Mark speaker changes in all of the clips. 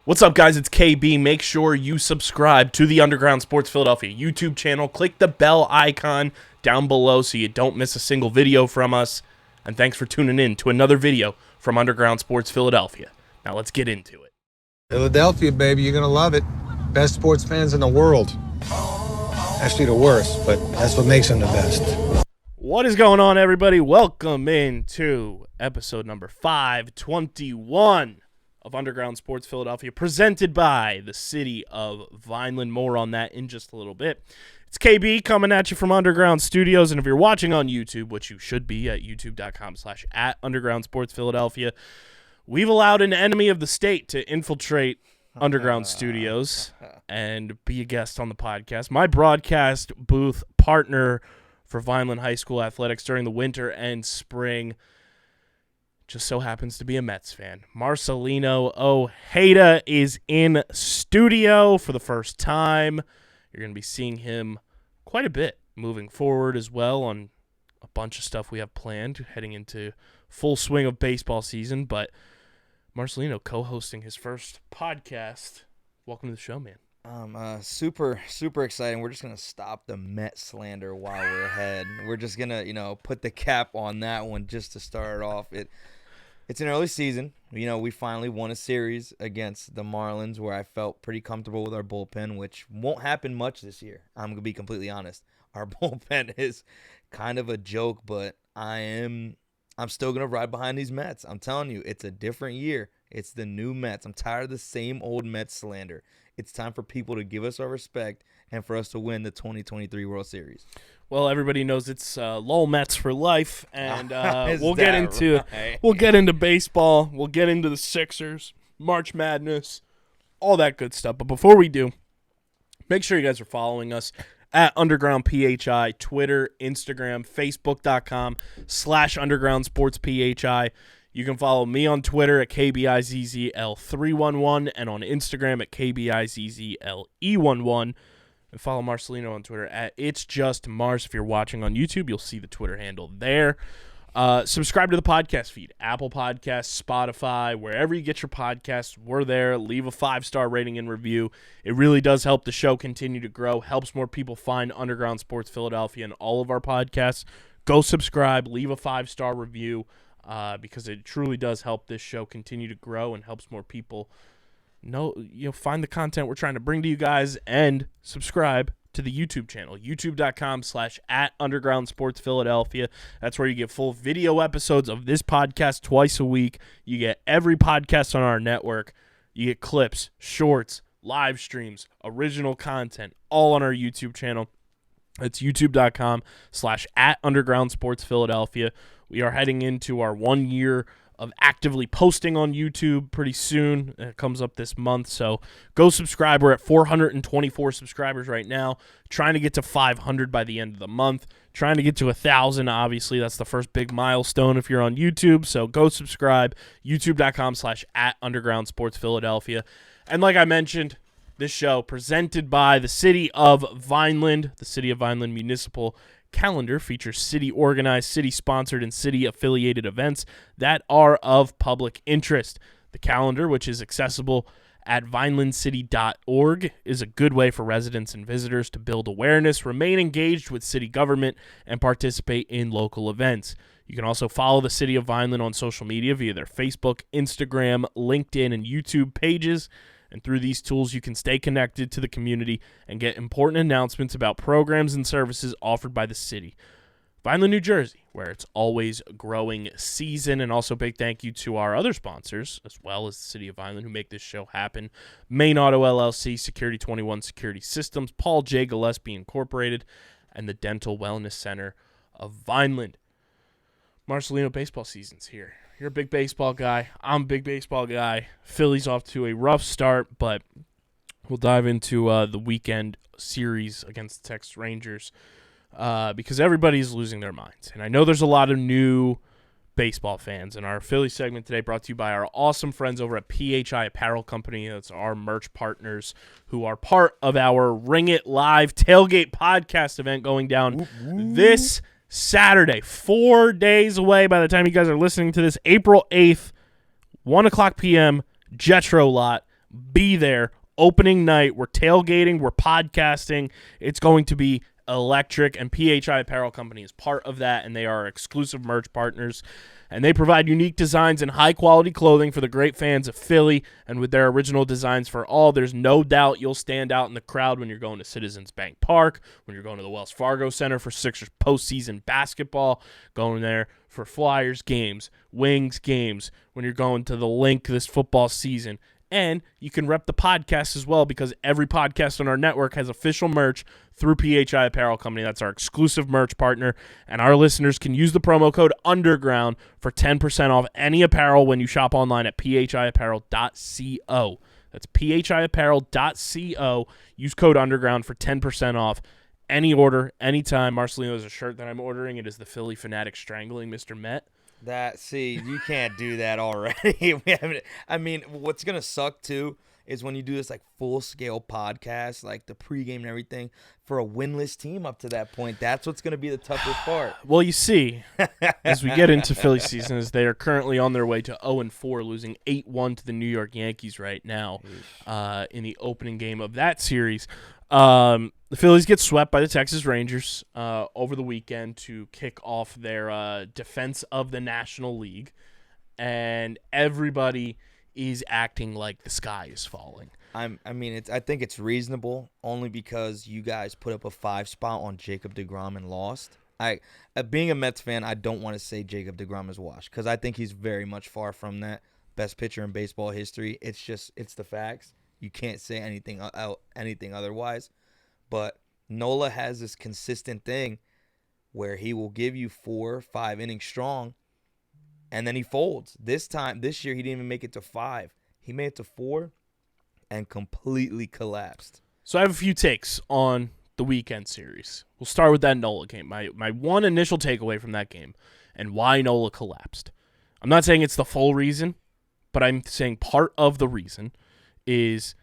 Speaker 1: What's up, guys? It's KB. Make sure you subscribe to the Underground Sports Philadelphia YouTube channel. Click the bell icon down below so you don't miss a single video from us. And thanks for tuning in to another video from Underground Sports Philadelphia. Now let's get into it.
Speaker 2: Philadelphia, baby, you're going to love it. Best sports fans in the world. Actually, the worst, but that's what makes them the best.
Speaker 1: What is going on, everybody? Welcome into episode number 521 of Underground Sports Philadelphia, presented by the city of Vineland. More on that in just a little bit. It's KB coming at you from Underground Studios, and if you're watching on YouTube, which you should be at youtube.com/@undergroundsportsphiladelphia, we've allowed an enemy of the state to infiltrate Underground Studios and be a guest on the podcast. My broadcast booth partner for Vineland High School athletics during the winter and spring just so happens to be a Mets fan. Marcelino Ojeda is in studio for the first time. You're going to be seeing him quite a bit moving forward as well on a bunch of stuff we have planned heading into full swing of baseball season. But Marcelino co-hosting his first podcast. Welcome to the show, man.
Speaker 3: Super exciting. We're just going to stop the Met slander while we're ahead. We're just going to, put the cap on that one just to start it off. It's an early season. We finally won a series against the Marlins where I felt pretty comfortable with our bullpen, which won't happen much this year. I'm going to be completely honest. Our bullpen is kind of a joke, but I'm still going to ride behind these Mets. I'm telling you, it's a different year. It's the new Mets. I'm tired of the same old Mets slander. It's time for people to give us our respect and for us to win the 2023 World Series.
Speaker 1: Well, everybody knows it's Lowell Mets for life, and we'll get
Speaker 3: right?
Speaker 1: into baseball. We'll get into the Sixers, March Madness, all that good stuff. But before we do, make sure you guys are following us at Underground PHI, Twitter, Instagram, Facebook.com/UndergroundSportsPHI. You can follow me on Twitter at KBIZZL311 and on Instagram at KBIZZLE11. And follow Marcelino on Twitter at It's Just Mars. If you're watching on YouTube, you'll see the Twitter handle there. Subscribe to the podcast feed, Apple Podcasts, Spotify, wherever you get your podcasts, we're there. Leave a 5-star rating and review. It really does help the show continue to grow, helps more people find Underground Sports Philadelphia and all of our podcasts. Go subscribe, leave a 5-star review, because it truly does help this show continue to grow and helps more people find the content we're trying to bring to you guys, and subscribe to the YouTube channel, youtube.com/@undergroundsportsphiladelphia. That's where you get full video episodes of this podcast twice a week. You get every podcast on our network. You get clips, shorts, live streams, original content, all on our YouTube channel. It's youtube.com/@undergroundsportsphiladelphia. We are heading into our 1 year of actively posting on YouTube pretty soon. It comes up this month, so go subscribe. We're at 424 subscribers right now, trying to get to 500 by the end of the month, trying to get to 1,000. Obviously, that's the first big milestone if you're on YouTube, so go subscribe, youtube.com/@undergroundsportsphiladelphia. And like I mentioned, this show presented by the City of Vineland. The City of Vineland Municipal Calendar features city-organized, city-sponsored, and city-affiliated events that are of public interest. The calendar, which is accessible at vinelandcity.org, is a good way for residents and visitors to build awareness, remain engaged with city government, and participate in local events. You can also follow the City of Vineland on social media via their Facebook, Instagram, LinkedIn, and YouTube pages. And through these tools, you can stay connected to the community and get important announcements about programs and services offered by the city. Vineland, New Jersey, where it's always growing season. And also big thank you to our other sponsors, as well as the City of Vineland, who make this show happen. Main Auto LLC, Security 21 Security Systems, Paul J. Gillespie Incorporated, and the Dental Wellness Center of Vineland. Marcelino, baseball season's here. You're a big baseball guy. I'm a big baseball guy. Philly's off to a rough start, but we'll dive into the weekend series against the Texas Rangers because everybody's losing their minds. And I know there's a lot of new baseball fans. And our Philly segment today brought to you by our awesome friends over at PHI Apparel Company. That's our merch partners who are part of our Ring It Live Tailgate podcast event going down this Saturday, 4 days away by the time you guys are listening to this, April 8th, 1 o'clock p.m., Jetro Lot. Be there. Opening night. We're tailgating. We're podcasting. It's going to be electric, and PHI Apparel Company is part of that, and they are our exclusive merch partners. And they provide unique designs and high-quality clothing for the great fans of Philly. And with their original designs for all, there's no doubt you'll stand out in the crowd when you're going to Citizens Bank Park, when you're going to the Wells Fargo Center for Sixers postseason basketball, going there for Flyers games, Wings games, when you're going to the Link this football season. And you can rep the podcast as well, because every podcast on our network has official merch through PHI Apparel Company. That's our exclusive merch partner. And our listeners can use the promo code UNDERGROUND for 10% off any apparel when you shop online at phiapparel.co. That's phiapparel.co. Use code UNDERGROUND for 10% off any order, anytime. Marcelino has a shirt that I'm ordering. It is the Philly Fanatic Strangling Mr. Met.
Speaker 3: You can't do that already. I mean, what's gonna suck too is when you do this like full scale podcast, like the pregame and everything for a winless team up to that point. That's what's gonna be the toughest part.
Speaker 1: Well, you see, as we get into Philly season, as they are currently on their way to 0-4, losing 8-1 to the New York Yankees right now, in the opening game of that series. The Phillies get swept by the Texas Rangers over the weekend to kick off their defense of the National League, and everybody is acting like the sky is falling.
Speaker 3: I think it's reasonable only because you guys put up a 5 spot on Jacob deGrom and lost. Being a Mets fan, I don't want to say Jacob deGrom is washed because I think he's very much far from that best pitcher in baseball history. It's the facts. You can't say anything otherwise. But Nola has this consistent thing where he will give you 4 or 5 innings strong, and then he folds. This year, he didn't even make it to 5. He made it to 4 and completely collapsed.
Speaker 1: So I have a few takes on the weekend series. We'll start with that Nola game. My one initial takeaway from that game and why Nola collapsed. I'm not saying it's the full reason, but I'm saying part of the reason is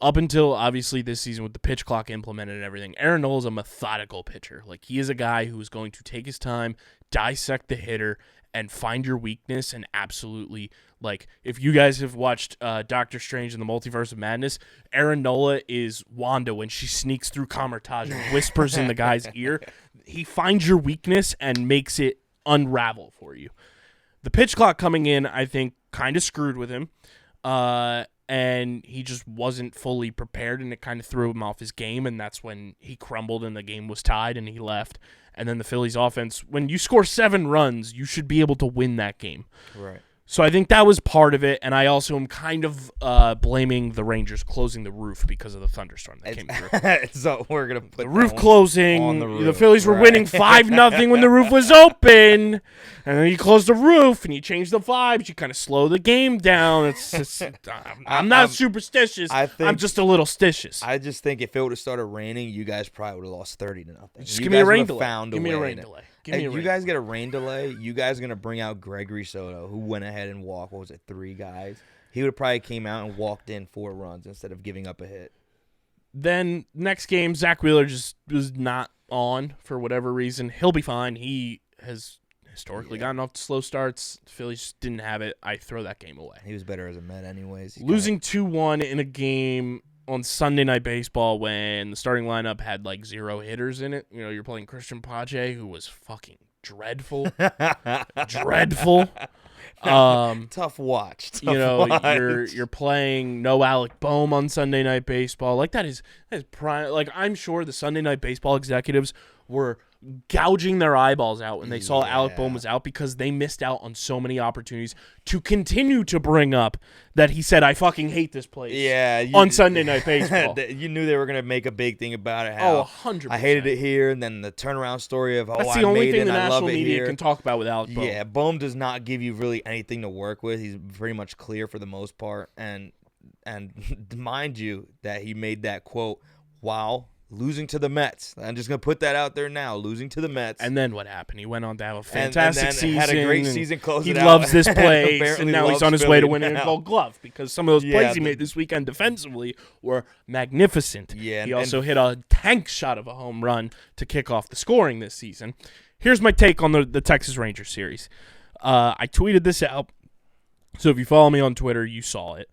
Speaker 1: up until, obviously, this season with the pitch clock implemented and everything, Aaron Nola is a methodical pitcher. Like, he is a guy who is going to take his time, dissect the hitter, and find your weakness and absolutely, like, if you guys have watched Doctor Strange in the Multiverse of Madness, Aaron Nola is Wanda when she sneaks through Kamar-Taj and whispers in the guy's ear. He finds your weakness and makes it unravel for you. The pitch clock coming in, I think, kind of screwed with him. And he just wasn't fully prepared, and it kind of threw him off his game, and that's when he crumbled and the game was tied and he left. And then the Phillies offense, when you score 7 runs, you should be able to win that game.
Speaker 3: Right.
Speaker 1: So I think that was part of it, and I also am kind of blaming the Rangers closing the roof because of the thunderstorm that came through.
Speaker 3: So we're going to put
Speaker 1: the roof closing.
Speaker 3: on the roof.
Speaker 1: The Phillies were winning 5-0 when the roof was open, and then you close the roof and you change the vibes. You kind of slow the game down. It's just, I'm not superstitious. I'm just a little stitious.
Speaker 3: I just think if it would have started raining, you guys probably would have lost 30-0.
Speaker 1: Just give me a rain delay. Give me a rain delay.
Speaker 3: You guys get a rain delay, you guys are going to bring out Gregory Soto, who went ahead and walked, 3 guys? He would have probably came out and walked in 4 runs instead of giving up a hit.
Speaker 1: Then next game, Zach Wheeler just was not on for whatever reason. He'll be fine. He has historically gotten off to slow starts. The Phillies just didn't have it. I throw that game away.
Speaker 3: He was better as a Met anyways.
Speaker 1: Losing 2-1 in a game on Sunday Night Baseball when the starting lineup had like 0 hitters in it. You know, you're playing Christian Pache, who was fucking dreadful. Dreadful.
Speaker 3: Tough watch.
Speaker 1: You're playing no Alec Boehm on Sunday Night Baseball. Like that is prime. Like I'm sure the Sunday Night Baseball executives were gouging their eyeballs out when they saw Alec Boehm was out because they missed out on so many opportunities to continue to bring up that he said, I fucking hate this place. On Sunday Night Baseball.
Speaker 3: You knew they were going to make a big thing about it.
Speaker 1: How 100%.
Speaker 3: I hated it here, and then the turnaround story of,
Speaker 1: that's
Speaker 3: I
Speaker 1: the only
Speaker 3: made
Speaker 1: thing
Speaker 3: it,
Speaker 1: the
Speaker 3: and I love
Speaker 1: national
Speaker 3: it
Speaker 1: media
Speaker 3: here.
Speaker 1: can talk about with Alec Boehm.
Speaker 3: Yeah, Boehm does not give you really anything to work with. He's pretty much clear for the most part, and mind you that he made that quote while losing to the Mets. I'm just going to put that out there now. Losing to the Mets.
Speaker 1: And then what happened? He went on to have a fantastic season.
Speaker 3: Had a great season, closed it out.
Speaker 1: He loves this place, and now he's on his way to
Speaker 3: Philly
Speaker 1: winning
Speaker 3: now.
Speaker 1: a Gold Glove because some of those plays he made this weekend defensively were magnificent.
Speaker 3: Yeah,
Speaker 1: he also hit a tank shot of a home run to kick off the scoring this season. Here's my take on the Texas Rangers series. I tweeted this out, so if you follow me on Twitter, you saw it.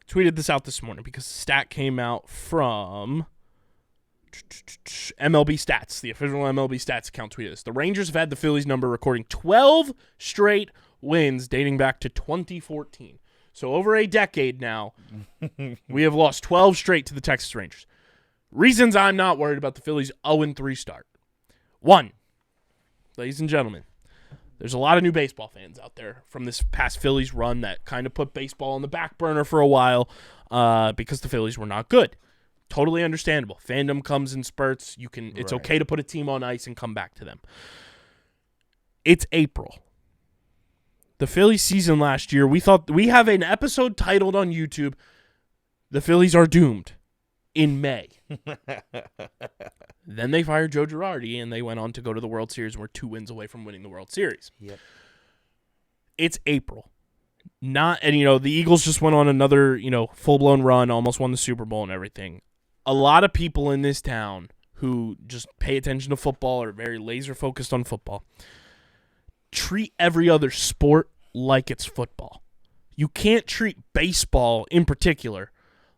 Speaker 1: tweeted this out this morning because the stat came out from MLB Stats. The official MLB Stats account tweeted this. The Rangers have had the Phillies number, recording 12 straight wins dating back to 2014. So over a decade now, we have lost 12 straight to the Texas Rangers. Reasons I'm not worried about the Phillies' 0-3 start. 1, ladies and gentlemen, there's a lot of new baseball fans out there from this past Phillies run that kind of put baseball on the back burner for a while because the Phillies were not good. Totally understandable. Fandom comes in spurts. It's okay to put a team on ice and come back to them. It's April. The Phillies season last year, we have an episode titled on YouTube, "The Phillies Are Doomed," in May. Then they fired Joe Girardi, and they went on to go to the World Series and were 2 wins away from winning the World Series.
Speaker 3: Yep.
Speaker 1: It's April. The Eagles just went on another, full-blown run, almost won the Super Bowl and everything. A lot of people in this town who just pay attention to football or are very laser-focused on football treat every other sport like it's football. You can't treat baseball in particular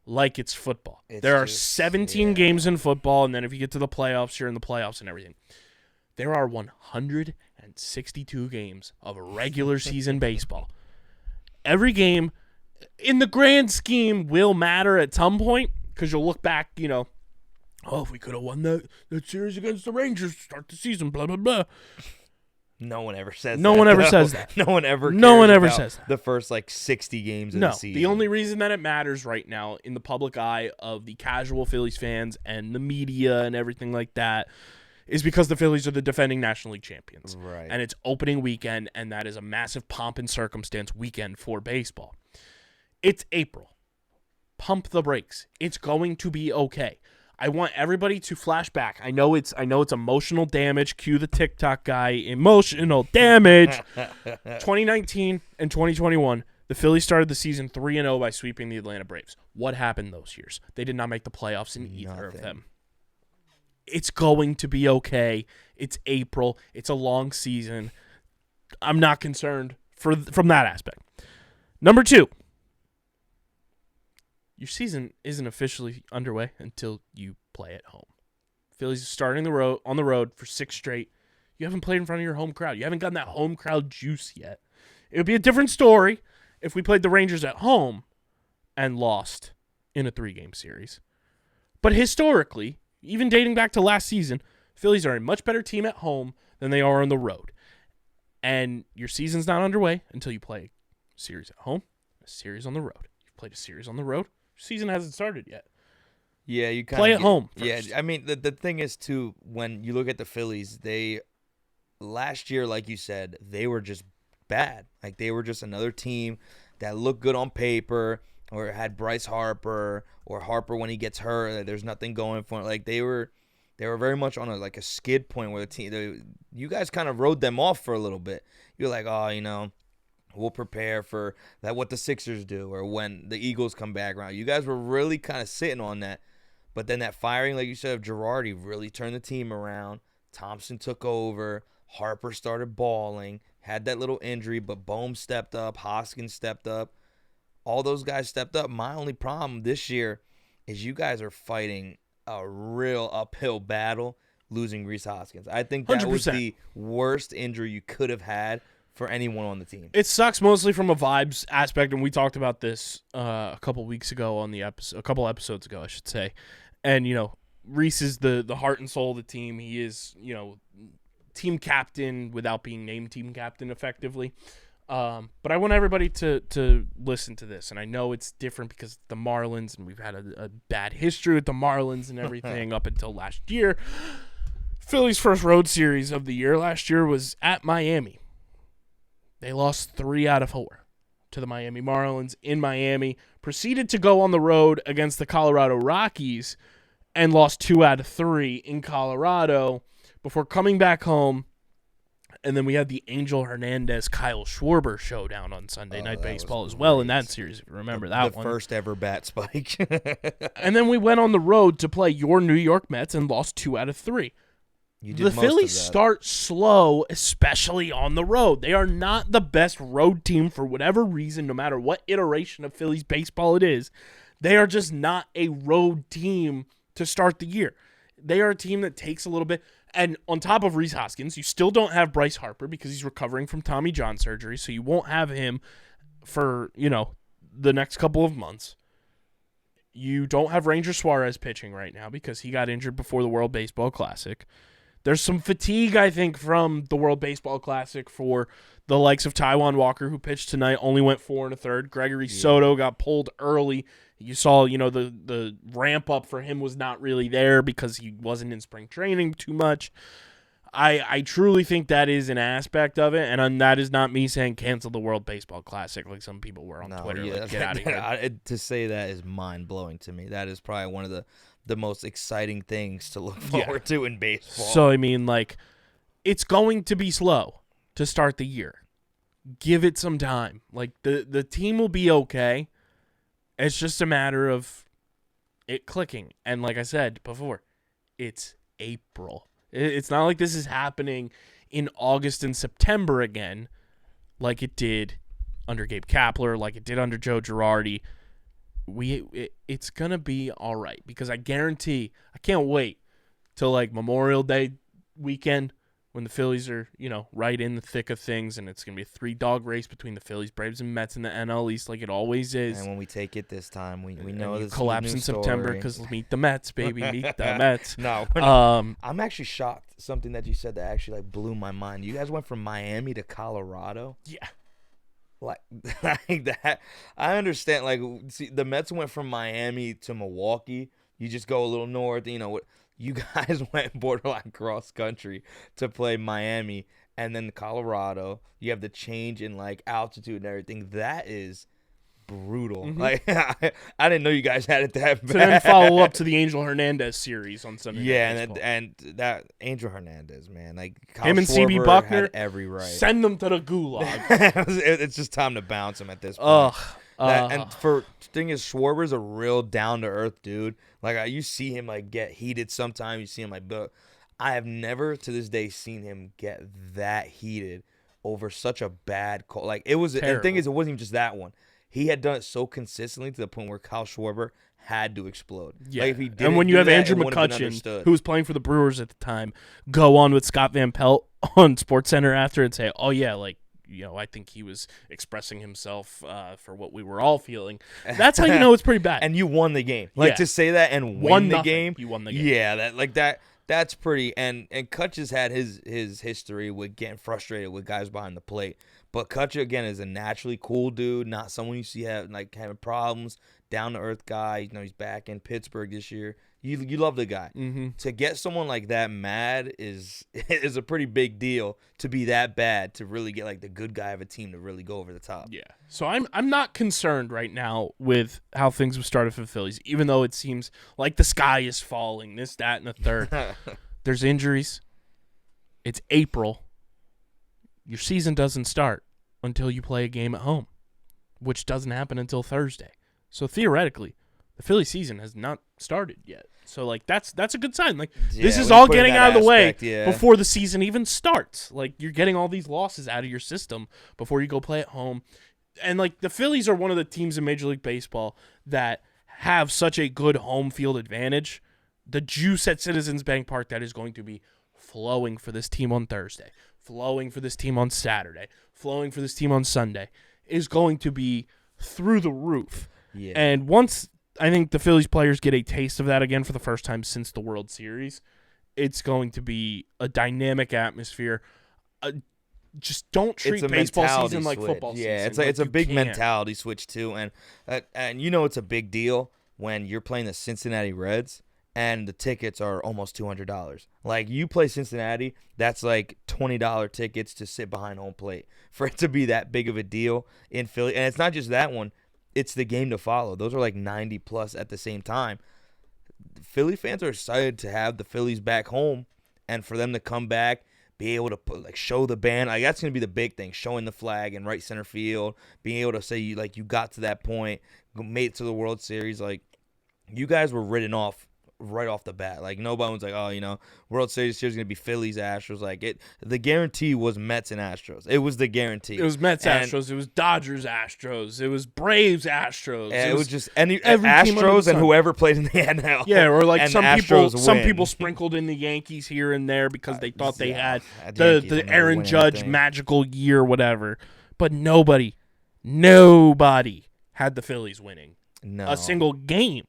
Speaker 1: like it's football. There are 17 games in football, and then if you get to the playoffs, you're in the playoffs and everything. There are 162 games of regular season baseball. Every game, in the grand scheme, will matter at some point because you'll look back, if we could have won that series against the Rangers to start the season, blah, blah, blah.
Speaker 3: No one ever says that.
Speaker 1: No one ever says that.
Speaker 3: No one ever
Speaker 1: says that.
Speaker 3: The first 60 games of the season.
Speaker 1: The only reason that it matters right now in the public eye of the casual Phillies fans and the media and everything like that is because the Phillies are the defending National League champions.
Speaker 3: Right.
Speaker 1: And it's opening weekend, and that is a massive pomp and circumstance weekend for baseball. It's April. Pump the brakes. It's going to be okay. I want everybody to flash back. I know it's emotional damage. Cue the TikTok guy. Emotional damage. 2019 and 2021, the Phillies started the season 3-0 by sweeping the Atlanta Braves. What happened those years? They did not make the playoffs in either of them. It's going to be okay. It's April. It's a long season. I'm not concerned from that aspect. Number 2. Your season isn't officially underway until you play at home. Phillies are starting on the road for 6 straight. You haven't played in front of your home crowd. You haven't gotten that home crowd juice yet. It would be a different story if we played the Rangers at home and lost in a 3-game series. But historically, even dating back to last season, Phillies are a much better team at home than they are on the road. And your season's not underway until you play a series at home, a series on the road. You've played a series on the road. Season hasn't started yet.
Speaker 3: Yeah, you
Speaker 1: play at home first.
Speaker 3: Yeah, I mean the thing is too, when you look at the Phillies, last year, like you said, they were just bad. Like they were just another team that looked good on paper, or had Bryce Harper, or Harper when he gets hurt, there's nothing going for it. Like they were very much on a skid point where the team, you guys kind of rode them off for a little bit. You're like, we'll prepare for that, what the Sixers do, or when the Eagles come back around. You guys were really kind of sitting on that. But then that firing, like you said, of Girardi really turned the team around. Thompson took over. Harper started balling. Had that little injury, but Bohm stepped up. Hoskins stepped up. All those guys stepped up. My only problem this year is you guys are fighting a real uphill battle losing Rhys Hoskins. I think that
Speaker 1: 100%.
Speaker 3: was the worst injury you could have had for anyone on the team.
Speaker 1: It sucks mostly from a vibes aspect, and we talked about this a couple weeks ago on the episode, a couple episodes ago, I should say. And Rhys is the heart and soul of the team. He is team captain without being named team captain effectively. But I want everybody to listen to this, and I know it's different because the Marlins, and we've had a bad history with the Marlins and everything up until last year. Philly's first road series of the year last year was at Miami. They lost 3 out of 4 to the Miami Marlins in Miami, proceeded to go on the road against the Colorado Rockies and lost 2 out of 3 in Colorado before coming back home. And then we had the Angel Hernandez-Kyle Schwarber showdown on Sunday Night Baseball as well in that series, if you remember that one.
Speaker 3: The first ever bat spike.
Speaker 1: And then we went on the road to play your New York Mets and lost 2 out of 3.
Speaker 3: You did
Speaker 1: the
Speaker 3: most
Speaker 1: Phillies
Speaker 3: of that.
Speaker 1: start slow, especially on the road. They are not the best road team for whatever reason, no matter what iteration of Phillies baseball it is. They are just not a road team to start the year. They are a team that takes a little bit. And on top of Rhys Hoskins, you still don't have Bryce Harper because he's recovering from Tommy John surgery, so you won't have him for, the next couple of months. You don't have Ranger Suarez pitching right now because he got injured before the World Baseball Classic. There's some fatigue, I think, from the World Baseball Classic for the likes of Taijuan Walker, who pitched tonight, only went 4 1/3. Gregory Soto got pulled early. You saw, the ramp up for him was not really there because he wasn't in spring training too much. I truly think that is an aspect of it, and that is not me saying cancel the World Baseball Classic like some people were on Twitter. Like, get out of here.
Speaker 3: To say that is mind-blowing to me. That is probably one of the most exciting things to look forward to in baseball.
Speaker 1: So, it's going to be slow to start the year. Give it some time. Like, the team will be okay. It's just a matter of it clicking. And like I said before, it's April. It's not like this is happening in August and September again like it did under Gabe Kapler, like it did under Joe Girardi. It's going to be all right because I guarantee I can't wait till like Memorial Day weekend when the Phillies are, right in the thick of things, and it's going to be a 3-dog race between the Phillies, Braves, and Mets in the NL East like it always is.
Speaker 3: And when we take it this time, we know this
Speaker 1: collapse in September because meet the Mets, baby, meet the Mets.
Speaker 3: No, I'm actually shocked. Something that you said that actually blew my mind. You guys went from Miami to Colorado.
Speaker 1: Yeah.
Speaker 3: Like that. I understand. Like, see, the Mets went from Miami to Milwaukee. You just go a little north. You guys went borderline cross country to play Miami, and then Colorado. You have the change in like altitude and everything. That is brutal.
Speaker 1: Mm-hmm.
Speaker 3: Like I didn't know you guys had it that bad.
Speaker 1: So then follow up to the Angel Hernandez series on Sunday.
Speaker 3: Yeah, and that Angel Hernandez, man, like Kyle
Speaker 1: him and CB
Speaker 3: Schwarber
Speaker 1: Buckner
Speaker 3: had every right.
Speaker 1: Send them to the gulag.
Speaker 3: It's just time to bounce him at this point. And for thing is, Schwarber's a real down to earth dude. Like you see him like get heated sometimes. You see him but I have never to this day seen him get that heated over such a bad call. Like it was.
Speaker 1: Terrible.
Speaker 3: And the thing is, it wasn't even just that one. He had done it so consistently to the point where Kyle Schwarber had to explode.
Speaker 1: Yeah,
Speaker 3: like if he
Speaker 1: and when you have Andrew McCutchen, who was playing for the Brewers at the time, go on with Scott Van Pelt on SportsCenter after and say, "Oh yeah, like." I think he was expressing himself for what we were all feeling. That's how you know it's pretty bad.
Speaker 3: And you won the game. Like to say that and win the game.
Speaker 1: You won the game.
Speaker 3: Yeah, that's pretty. And Kutch has had his history with getting frustrated with guys behind the plate. But Kutch again is a naturally cool dude, not someone you see having problems. Down to earth guy. He's back in Pittsburgh this year. You love the guy.
Speaker 1: Mm-hmm.
Speaker 3: To get someone like that mad is a pretty big deal. To be that bad, to really get like the good guy of a team to really go over the top.
Speaker 1: Yeah. So I'm not concerned right now with how things have started for the Phillies, even though it seems like the sky is falling, this, that, and the third. There's injuries. It's April. Your season doesn't start until you play a game at home, which doesn't happen until Thursday. So theoretically, the Philly season has not started yet. So like that's a good sign. Like this is all getting out of the way before the season even starts. Like you're getting all these losses out of your system before you go play at home. And like the Phillies are one of the teams in Major League Baseball that have such a good home field advantage. The juice at Citizens Bank Park that is going to be flowing for this team on Thursday, flowing for this team on Saturday, flowing for this team on Sunday is going to be through the roof.
Speaker 3: Yeah.
Speaker 1: And once I think the Phillies players get a taste of that again for the first time since the World Series, it's going to be a dynamic atmosphere. Just don't treat baseball season like football season.
Speaker 3: Yeah, it's a big mentality switch too, and it's a big deal when you're playing the Cincinnati Reds and the tickets are almost $200. Like you play Cincinnati, that's like $20 tickets to sit behind home plate. For it to be that big of a deal in Philly, and it's not just that one. It's the game to follow. Those are like 90 plus at the same time. Philly fans are excited to have the Phillies back home and for them to come back, be able to show the band. Like that's going to be the big thing, showing the flag in right center field, being able to say you got to that point, made it to the World Series. Like you guys were written off right off the bat. Like nobody was like, oh, World Series is gonna be Phillies Astros. Like the guarantee was Mets and Astros. It was the guarantee.
Speaker 1: It was Mets
Speaker 3: And-
Speaker 1: Astros. It was Dodgers Astros. It was Braves Astros.
Speaker 3: And it was just
Speaker 1: every team under the
Speaker 3: Astros
Speaker 1: sun.
Speaker 3: and whoever played in the NL.
Speaker 1: Yeah, or like
Speaker 3: and
Speaker 1: some
Speaker 3: the
Speaker 1: people,
Speaker 3: Astros
Speaker 1: some
Speaker 3: win.
Speaker 1: people sprinkled in the Yankees here and there because they thought they
Speaker 3: Yeah,
Speaker 1: had
Speaker 3: the Yankees will
Speaker 1: the
Speaker 3: never
Speaker 1: Aaron
Speaker 3: win
Speaker 1: Judge
Speaker 3: anything.
Speaker 1: magical year, whatever. But nobody had the Phillies winning
Speaker 3: No.
Speaker 1: a single game,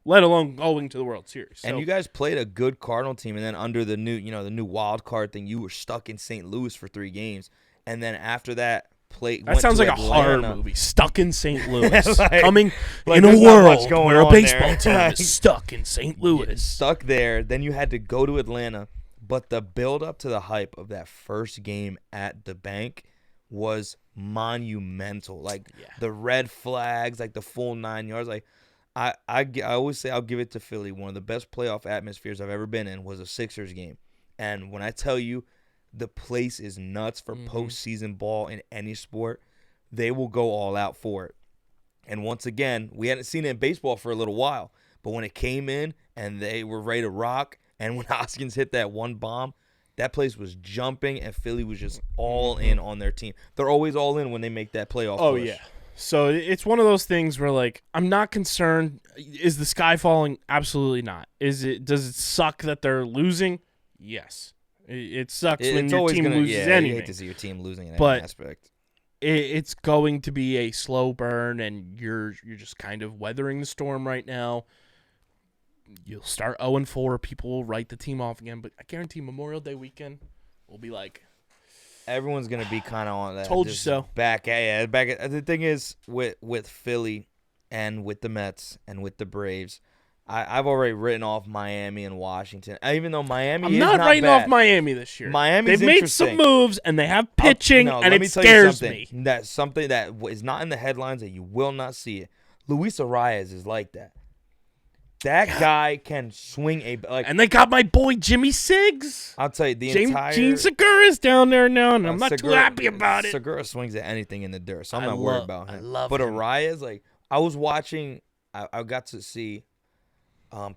Speaker 1: let alone going to the World Series. So,
Speaker 3: And you guys played a good Cardinal team, and then under the new wild card thing, you were stuck in St. Louis for 3 games, and then after that,
Speaker 1: that sounds like a horror
Speaker 3: Atlanta.
Speaker 1: movie. Stuck in St. Louis,
Speaker 3: Like-
Speaker 1: coming
Speaker 3: like
Speaker 1: in a
Speaker 3: there's not much
Speaker 1: world
Speaker 3: going
Speaker 1: where a
Speaker 3: on
Speaker 1: baseball
Speaker 3: there.
Speaker 1: team
Speaker 3: Like-
Speaker 1: is stuck in St. Louis.
Speaker 3: Stuck there. Then you had to go to Atlanta, but the build up to the hype of that first game at the bank was monumental. Like the red flags, like the full 9 yards. Like I always say I'll give it to Philly. One of the best playoff atmospheres I've ever been in was a Sixers game. And when I tell you the place is nuts for postseason ball in any sport, they will go all out for it. And once again, we hadn't seen it in baseball for a little while. But when it came in and they were ready to rock, and when Hoskins hit that one bomb, that place was jumping, and Philly was just all in on their team. They're always all in when they make that playoff
Speaker 1: Oh,
Speaker 3: push.
Speaker 1: yeah. So it's one of those things where, like, I'm not concerned. Is the sky falling? Absolutely not. Does it suck that they're losing? Yes. It sucks when
Speaker 3: It's
Speaker 1: your
Speaker 3: always
Speaker 1: team
Speaker 3: gonna,
Speaker 1: loses
Speaker 3: You
Speaker 1: anything.
Speaker 3: hate to see your team losing in
Speaker 1: But
Speaker 3: any aspect.
Speaker 1: It's going to be a slow burn, and you're just kind of weathering the storm right now. You'll start 0-4. People will write the team off again, but I guarantee Memorial Day weekend will be like,
Speaker 3: Everyone's gonna be kind of on that.
Speaker 1: Told you
Speaker 3: just
Speaker 1: so.
Speaker 3: Back at the thing is with Philly and with the Mets and with the Braves, I've already written off Miami and Washington. Even though Miami
Speaker 1: I'm
Speaker 3: is
Speaker 1: not writing
Speaker 3: bad.
Speaker 1: off Miami this year.
Speaker 3: Miami's
Speaker 1: They've made some
Speaker 3: interesting.
Speaker 1: moves, and they have pitching,
Speaker 3: No,
Speaker 1: and
Speaker 3: let me
Speaker 1: it
Speaker 3: tell you
Speaker 1: scares
Speaker 3: something.
Speaker 1: me.
Speaker 3: That's something that is not in the headlines that you will not see it. Luis Arias is like that. That guy can swing
Speaker 1: And they got my boy Jimmy Siggs.
Speaker 3: I'll tell you the
Speaker 1: Gene
Speaker 3: entire
Speaker 1: Segura's down there now, and I'm not too
Speaker 3: Segura-
Speaker 1: happy about it.
Speaker 3: Segura swings at anything in the dirt, so I'm
Speaker 1: I
Speaker 3: not worried
Speaker 1: love-
Speaker 3: about him.
Speaker 1: I love
Speaker 3: but
Speaker 1: him.
Speaker 3: Arias, like I was watching, I got to see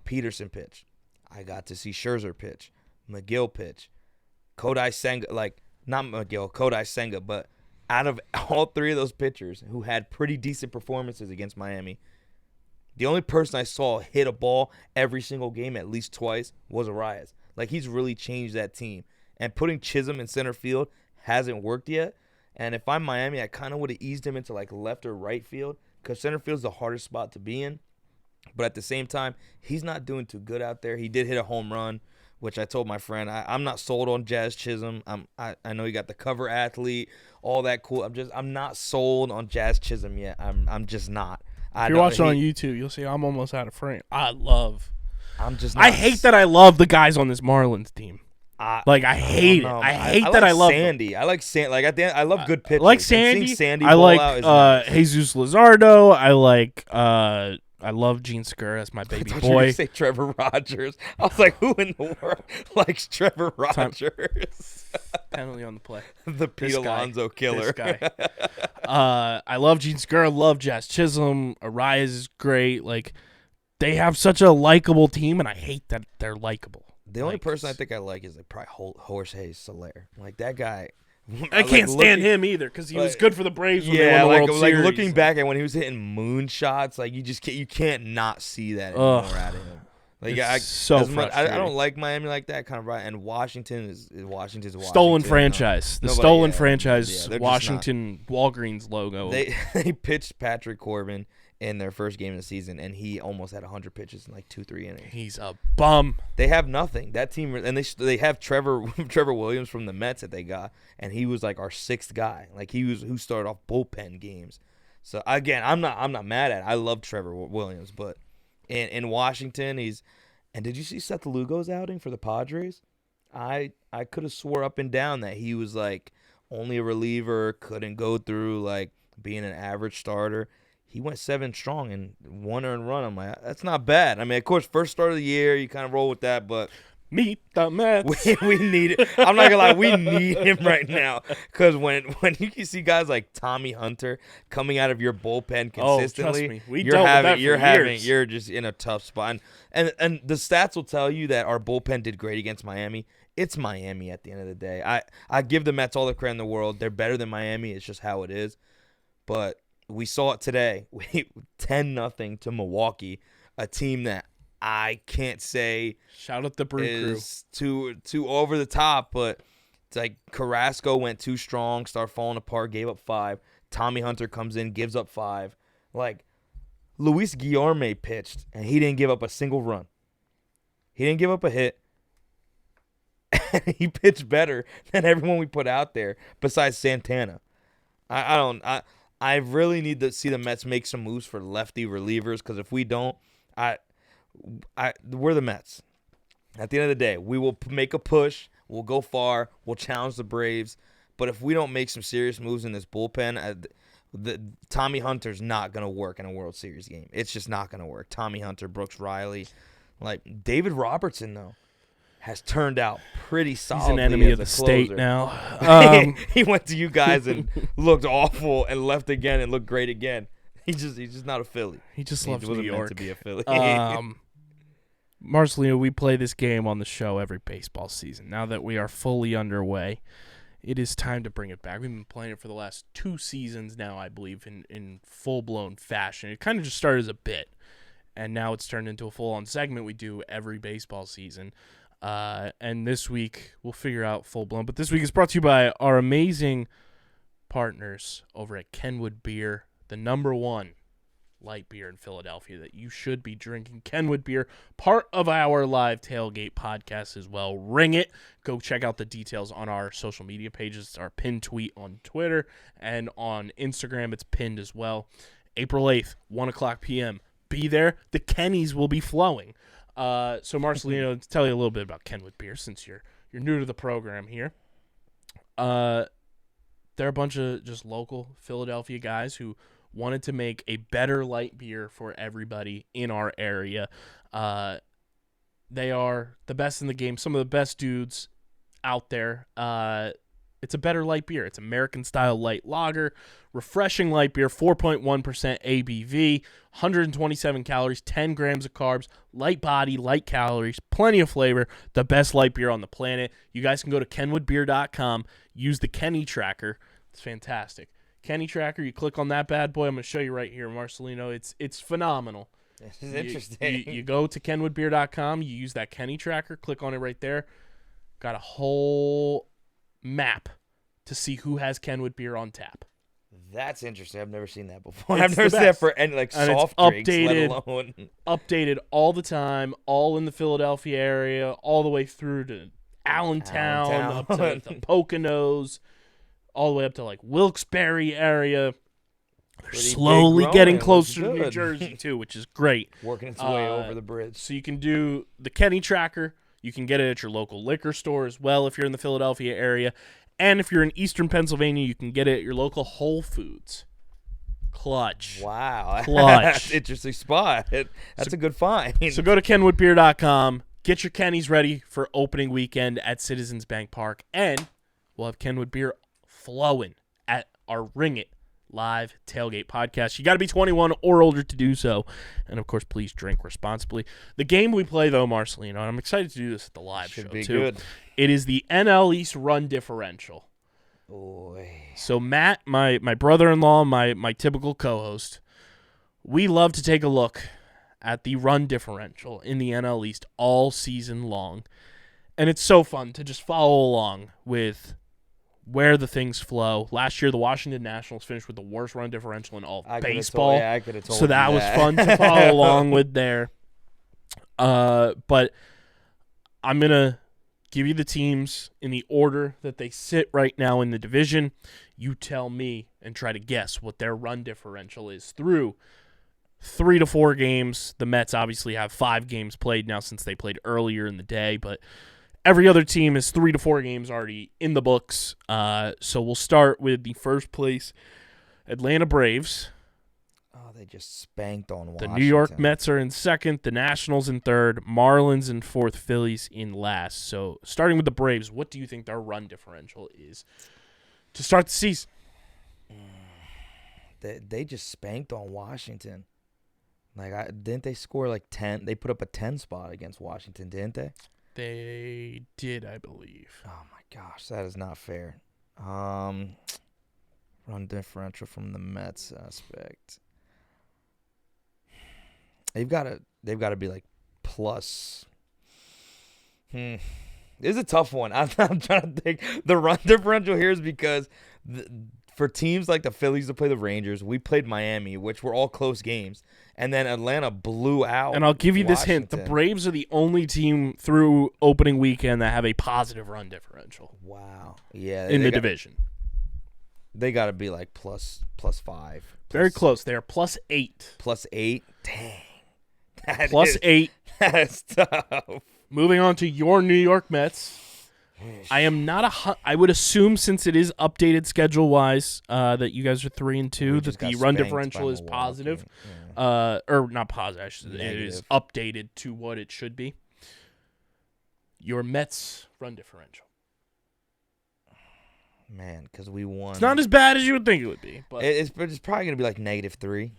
Speaker 3: Peterson pitch. I got to see Scherzer pitch, McGill pitch, Kodai Senga, like not McGill, Kodai Senga, but out of all 3 of those pitchers who had pretty decent performances against Miami, the only person I saw hit a ball every single game at least twice was Arias. Like he's really changed that team. And putting Chisholm in center field hasn't worked yet. And if I'm Miami, I kind of would have eased him into like left or right field because center field's the hardest spot to be in. But at the same time, he's not doing too good out there. He did hit a home run, which I told my friend I'm not sold on Jazz Chisholm. I know he got the cover athlete, all that cool. I'm not sold on Jazz Chisholm yet. I'm just not.
Speaker 1: If you're watching on YouTube, you'll see I'm almost out of frame.
Speaker 3: I'm just. Not,
Speaker 1: I hate that I love the guys on this Marlins team. I hate it. I hate that I love them.
Speaker 3: Sandy. I like Sandy. Like at the end, I love good pitchers.
Speaker 1: I like
Speaker 3: And
Speaker 1: Sandy.
Speaker 3: seeing Sandy
Speaker 1: I
Speaker 3: ball
Speaker 1: like
Speaker 3: out is nice.
Speaker 1: Jesus Luzardo. I love Gene Segura as my
Speaker 3: I
Speaker 1: baby
Speaker 3: thought you were
Speaker 1: boy.
Speaker 3: gonna say Trevor Rogers. I was like, who in the world likes Trevor Rogers?
Speaker 1: Penalty on the play.
Speaker 3: The Pete
Speaker 1: This guy.
Speaker 3: Alonso killer.
Speaker 1: This guy. I love Gene Segura. Love Jazz Chisholm. Arias is great. Like they have such a likable team, and I hate that they're likable.
Speaker 3: The only
Speaker 1: Like,
Speaker 3: person I think I like is like probably Jorge Soler. Like that guy.
Speaker 1: I can't stand him either because he was
Speaker 3: like-
Speaker 1: good for the Braves when they
Speaker 3: Yeah,
Speaker 1: won the
Speaker 3: like
Speaker 1: World
Speaker 3: like
Speaker 1: Series.
Speaker 3: looking back at when he was hitting moonshots, like you can't not see that anymore
Speaker 1: Ugh.
Speaker 3: out of him. Like
Speaker 1: It's
Speaker 3: I,
Speaker 1: so
Speaker 3: as much, I
Speaker 1: frustrating.
Speaker 3: don't like Miami like that kind of right. And Washington's Washington.
Speaker 1: Stolen franchise. The
Speaker 3: Nobody-
Speaker 1: stolen
Speaker 3: yeah,
Speaker 1: franchise
Speaker 3: yeah, they're just not-
Speaker 1: Washington Walgreens logo.
Speaker 3: They pitched Patrick Corbin in their first game of the season, and he almost had 100 pitches in like 2-3 innings.
Speaker 1: He's a bum.
Speaker 3: They have nothing. That team, and they have Trevor Williams from the Mets that they got, and he was like our 6th guy. Like he was who started off bullpen games. So again, I'm not mad at it. I love Trevor Williams, but in Washington, he's. And did you see Seth Lugo's outing for the Padres? I could have swore up and down that he was like only a reliever, couldn't go through like being an average starter. He went 7 strong and 1 earned run. I'm like, that's not bad. I mean, of course, first start of the year, you kind of roll with that, but
Speaker 1: Meet the Mets.
Speaker 3: We need it. I'm not gonna lie, we need him right now. Because when you can see guys like Tommy Hunter coming out of your bullpen consistently,
Speaker 1: trust me.
Speaker 3: You're just in a tough spot. And the stats will tell you that our bullpen did great against Miami. It's Miami at the end of the day. I give the Mets all the credit in the world. They're better than Miami. It's just how it is. But we saw it today. 10-0 to Milwaukee, a team that I can't say
Speaker 1: shout out the Brew Crew.
Speaker 3: Is too over the top, but it's like Carrasco went too strong, started falling apart, gave up 5. Tommy Hunter comes in, gives up 5. Like, Luis Guillorme pitched, and he didn't give up a single run. He didn't give up a hit. He pitched better than everyone we put out there besides Santana. I really need to see the Mets make some moves for lefty relievers, because if we don't, we're the Mets. At the end of the day, we will make a push. We'll go far. We'll challenge the Braves. But if we don't make some serious moves in this bullpen, Tommy Hunter's not going to work in a World Series game. It's just not going to work. Tommy Hunter, Brooks Riley. Like, David Robertson, though, has turned out pretty solidly.
Speaker 1: He's an enemy of the state now.
Speaker 3: He went to you guys and looked awful and left again and looked great again. He's just not a Philly.
Speaker 1: He just loves New York.
Speaker 3: To be a Philly.
Speaker 1: Marcelino, we play this game on the show every baseball season. Now that we are fully underway, it is time to bring it back. We've been playing it for the last 2 seasons now, I believe, in full-blown fashion. It kind of just started as a bit, and now it's turned into a full-on segment we do every baseball season. And this week, we'll figure out full-blown. But this week is brought to you by our amazing partners over at Kenwood Beer, the #1 light beer in Philadelphia that you should be drinking. Kenwood Beer, part of our live tailgate podcast as well. Ring it. Go check out the details on our social media pages. It's our pinned tweet on Twitter, and on Instagram it's pinned as well. April 8th, 1 o'clock p.m. Be there. The Kennys will be flowing. So Marcelino, to tell you a little bit about Kenwood Beer, since you're new to the program here. They're a bunch of just local Philadelphia guys who wanted to make a better light beer for everybody in our area. They are the best in the game, some of the best dudes out there. It's a better light beer. It's American-style light lager, refreshing light beer, 4.1% ABV, 127 calories, 10 grams of carbs, light body, light calories, plenty of flavor, the best light beer on the planet. You guys can go to kenwoodbeer.com, use the Kenny Tracker. It's fantastic. Kenny Tracker, you click on that bad boy. I'm going to show you right here, Marcelino. It's phenomenal.
Speaker 3: This is interesting.
Speaker 1: You go to kenwoodbeer.com, you use that Kenny Tracker, click on it right there. Got a whole map to see who has Kenwood beer on tap.
Speaker 3: That's interesting. I've never seen that before.
Speaker 1: It's
Speaker 3: I've never seen that for any
Speaker 1: and
Speaker 3: soft drinks, let alone.
Speaker 1: Updated all the time, all in the Philadelphia area, all the way through to Allentown. Up to the Poconos, all the way up to like Wilkes-Barre area. They're
Speaker 3: Pretty
Speaker 1: slowly
Speaker 3: big
Speaker 1: getting
Speaker 3: growing.
Speaker 1: closer to
Speaker 3: Looks
Speaker 1: New
Speaker 3: good.
Speaker 1: Jersey too, which is great.
Speaker 3: Working its way over the bridge.
Speaker 1: So you can do the Kenny Tracker. You can get it at your local liquor store as well if you're in the Philadelphia area. And if you're in Eastern Pennsylvania, you can get it at your local Whole Foods. Clutch.
Speaker 3: Wow.
Speaker 1: Clutch.
Speaker 3: That's an interesting spot. That's a good find.
Speaker 1: So go to kenwoodbeer.com. Get your Kennys ready for opening weekend at Citizens Bank Park. And we'll have Kenwood Beer flowing at our Ring It live tailgate podcast. You got to be 21 or older to do so. And, of course, please drink responsibly. The game we play, though, Marcelino, and I'm excited to do this at the live
Speaker 3: Should
Speaker 1: show,
Speaker 3: be
Speaker 1: too.
Speaker 3: good.
Speaker 1: It is the NL East run differential.
Speaker 3: Boy.
Speaker 1: So Matt, my brother-in-law, my typical co-host, we love to take a look at the run differential in the NL East all season long. And it's so fun to just follow along with where the things flow. Last year, the Washington Nationals finished with the worst run differential in all of baseball.
Speaker 3: I could have told
Speaker 1: So that
Speaker 3: you
Speaker 1: was fun to follow along with there. But I'm going to give you the teams in the order that they sit right now in the division. You tell me and try to guess what their run differential is through 3 to 4 games. The Mets obviously have 5 games played now since they played earlier in the day, but every other team is 3 to 4 games already in the books. So we'll start with the first place Atlanta Braves.
Speaker 3: Oh, they just spanked on
Speaker 1: The
Speaker 3: Washington.
Speaker 1: New York Mets are in second, the Nationals in third, Marlins in fourth, Phillies in last. So starting with the Braves, what do you think their run differential is to start the season?
Speaker 3: They just spanked on Washington. Like, didn't they score like 10? They put up a 10 spot against Washington, didn't they?
Speaker 1: They did, I believe.
Speaker 3: Oh my gosh, that is not fair. Run differential from the Mets aspect. They've got to be like plus. This is a tough one. I'm trying to think. The run differential here is because for teams like the Phillies to play the Rangers, we played Miami, which were all close games, and then Atlanta blew out.
Speaker 1: And I'll give you this hint. The
Speaker 3: Washington.
Speaker 1: Braves are the only team through opening weekend that have a positive run differential
Speaker 3: Wow. Yeah.
Speaker 1: in the division.
Speaker 3: They got to be like plus 5.
Speaker 1: Very close. They are plus 8.
Speaker 3: Plus 8. Dang. That
Speaker 1: Plus
Speaker 3: is-
Speaker 1: 8.
Speaker 3: That's tough.
Speaker 1: Moving on to your New York Mets. I am not I would assume, since it is updated schedule-wise, that you guys are 3-2,
Speaker 3: We
Speaker 1: that
Speaker 3: just
Speaker 1: the
Speaker 3: got
Speaker 1: run
Speaker 3: spanked by
Speaker 1: differential is
Speaker 3: Milwaukee.
Speaker 1: positive.
Speaker 3: Yeah.
Speaker 1: Or not positive. It is
Speaker 3: Negative.
Speaker 1: updated to what it should be. Your Mets run differential.
Speaker 3: Man, because we won.
Speaker 1: It's not as bad as you would think it would be, but
Speaker 3: It's probably gonna be like -3,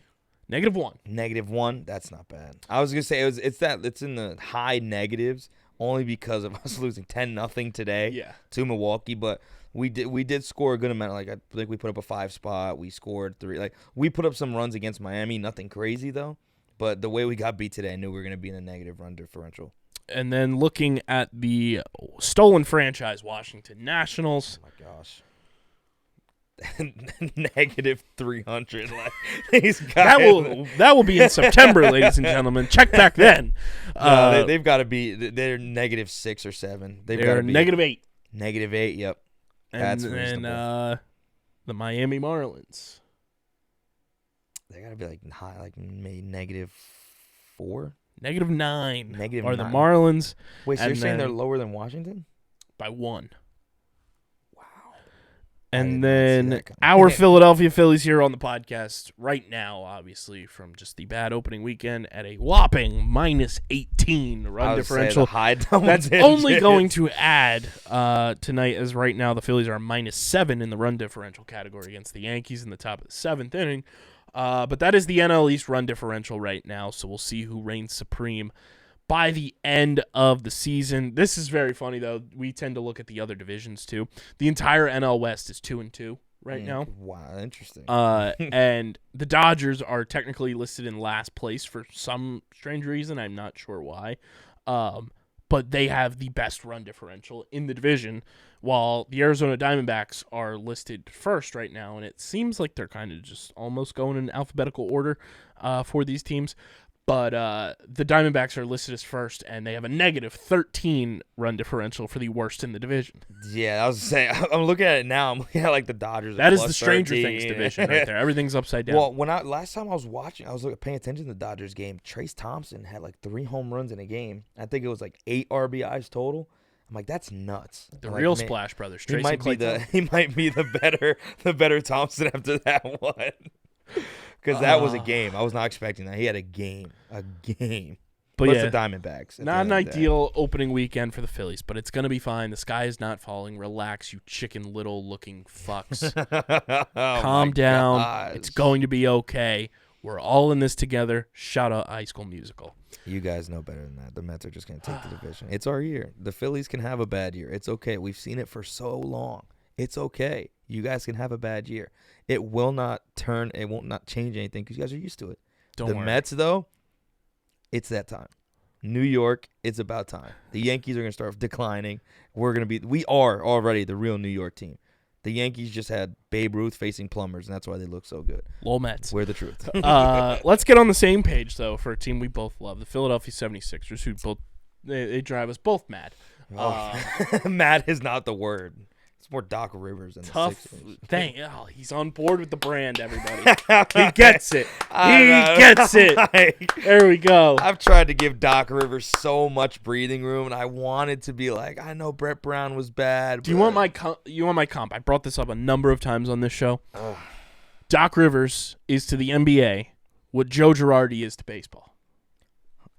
Speaker 1: -1.
Speaker 3: -1. That's not bad. I was gonna say it's in the high negatives only because of us losing 10-0 today
Speaker 1: Yeah.
Speaker 3: to Milwaukee. But we did score a good amount. Like, I think we put up a 5 spot. We scored 3. Like, we put up some runs against Miami. Nothing crazy though. But the way we got beat today, I knew we were gonna be in a negative run differential.
Speaker 1: And then looking at the stolen franchise, Washington Nationals.
Speaker 3: Oh my gosh. -300. Like, these guys.
Speaker 1: That will be in September, ladies and gentlemen. Check back then.
Speaker 3: They've got to be. They're -6 or 7. They've got
Speaker 1: They're
Speaker 3: to be
Speaker 1: -8.
Speaker 3: -8. Yep.
Speaker 1: And
Speaker 3: That's
Speaker 1: then
Speaker 3: reasonable.
Speaker 1: the Miami Marlins.
Speaker 3: They got to be like high, like maybe -4.
Speaker 1: -9
Speaker 3: Negative
Speaker 1: are the
Speaker 3: 9.
Speaker 1: Marlins
Speaker 3: Wait, so
Speaker 1: And
Speaker 3: you're saying they're
Speaker 1: then-
Speaker 3: lower than Washington?
Speaker 1: by 1.
Speaker 3: Wow.
Speaker 1: And
Speaker 3: did not see
Speaker 1: then
Speaker 3: that coming.
Speaker 1: our Philadelphia Phillies here on the podcast right now, obviously, from just the bad opening weekend at a whopping -18 run differential. That's only going to add tonight, as right now the Phillies are -7 in the run differential category against the Yankees in the top of the 7th inning. But that is the NL East run differential right now, so we'll see who reigns supreme by the end of the season. This is very funny, though. We tend to look at the other divisions, too. The entire NL West is 2-2 right now.
Speaker 3: Wow, interesting.
Speaker 1: And the Dodgers are technically listed in last place for some strange reason. I'm not sure why. But they have the best run differential in the division, while the Arizona Diamondbacks are listed first right now. And it seems like they're kind of just almost going in alphabetical order for these teams. But the Diamondbacks are listed as first, and they have a -13 run differential for the worst in the division.
Speaker 3: Yeah, I was saying. I'm looking at it now. I'm looking at like the Dodgers.
Speaker 1: That is the
Speaker 3: plus
Speaker 1: Stranger
Speaker 3: 13.
Speaker 1: Things division right there. Everything's upside down.
Speaker 3: Well, last time I was watching, I was paying attention to the Dodgers game. Trace Thompson had like 3 home runs in a game. I think it was like 8 RBIs total. I'm like, that's nuts.
Speaker 1: The
Speaker 3: I'm
Speaker 1: real
Speaker 3: like, man,
Speaker 1: Splash Brothers.
Speaker 3: He
Speaker 1: Trace
Speaker 3: might
Speaker 1: and
Speaker 3: be
Speaker 1: Clay
Speaker 3: the
Speaker 1: Thompson.
Speaker 3: he might be the better Thompson after that one. Because that was a game. I was not expecting that. He had a game.
Speaker 1: But
Speaker 3: Plus
Speaker 1: yeah,
Speaker 3: the Diamondbacks. at the
Speaker 1: not
Speaker 3: end
Speaker 1: an
Speaker 3: of the day.
Speaker 1: ideal opening weekend for the Phillies, but it's going to be fine. The sky is not falling. Relax, you chicken little looking fucks.
Speaker 3: Oh
Speaker 1: Calm
Speaker 3: my
Speaker 1: down.
Speaker 3: gosh.
Speaker 1: It's going to be okay. We're all in this together. Shout out High School Musical.
Speaker 3: You guys know better than that. The Mets are just going to take the division. It's our year. The Phillies can have a bad year. It's okay. We've seen it for so long. It's okay. You guys can have a bad year. It will not turn. It won't not change anything because you guys are used to it.
Speaker 1: Don't
Speaker 3: the
Speaker 1: worry.
Speaker 3: Mets, though, it's that time. New York, it's about time. The Yankees are going to start declining. We are already the real New York team. The Yankees just had Babe Ruth facing plumbers, and that's why they look so good.
Speaker 1: Lol Mets.
Speaker 3: We're the truth.
Speaker 1: Let's get on the same page, though, for a team we both love, the Philadelphia 76ers, who they drive us both mad.
Speaker 3: Mad is not the word. It's more Doc Rivers than
Speaker 1: Tough.
Speaker 3: the Sixers.
Speaker 1: Dang, he's on board with the brand, everybody. He gets it.
Speaker 3: I
Speaker 1: He
Speaker 3: know.
Speaker 1: gets it.
Speaker 3: Like,
Speaker 1: There we go.
Speaker 3: I've tried to give Doc Rivers so much breathing room, and I wanted to be like, I know Brett Brown was bad.
Speaker 1: Do you want my comp? I brought this up a number of times on this show. Doc Rivers is to the NBA what Joe Girardi is to baseball.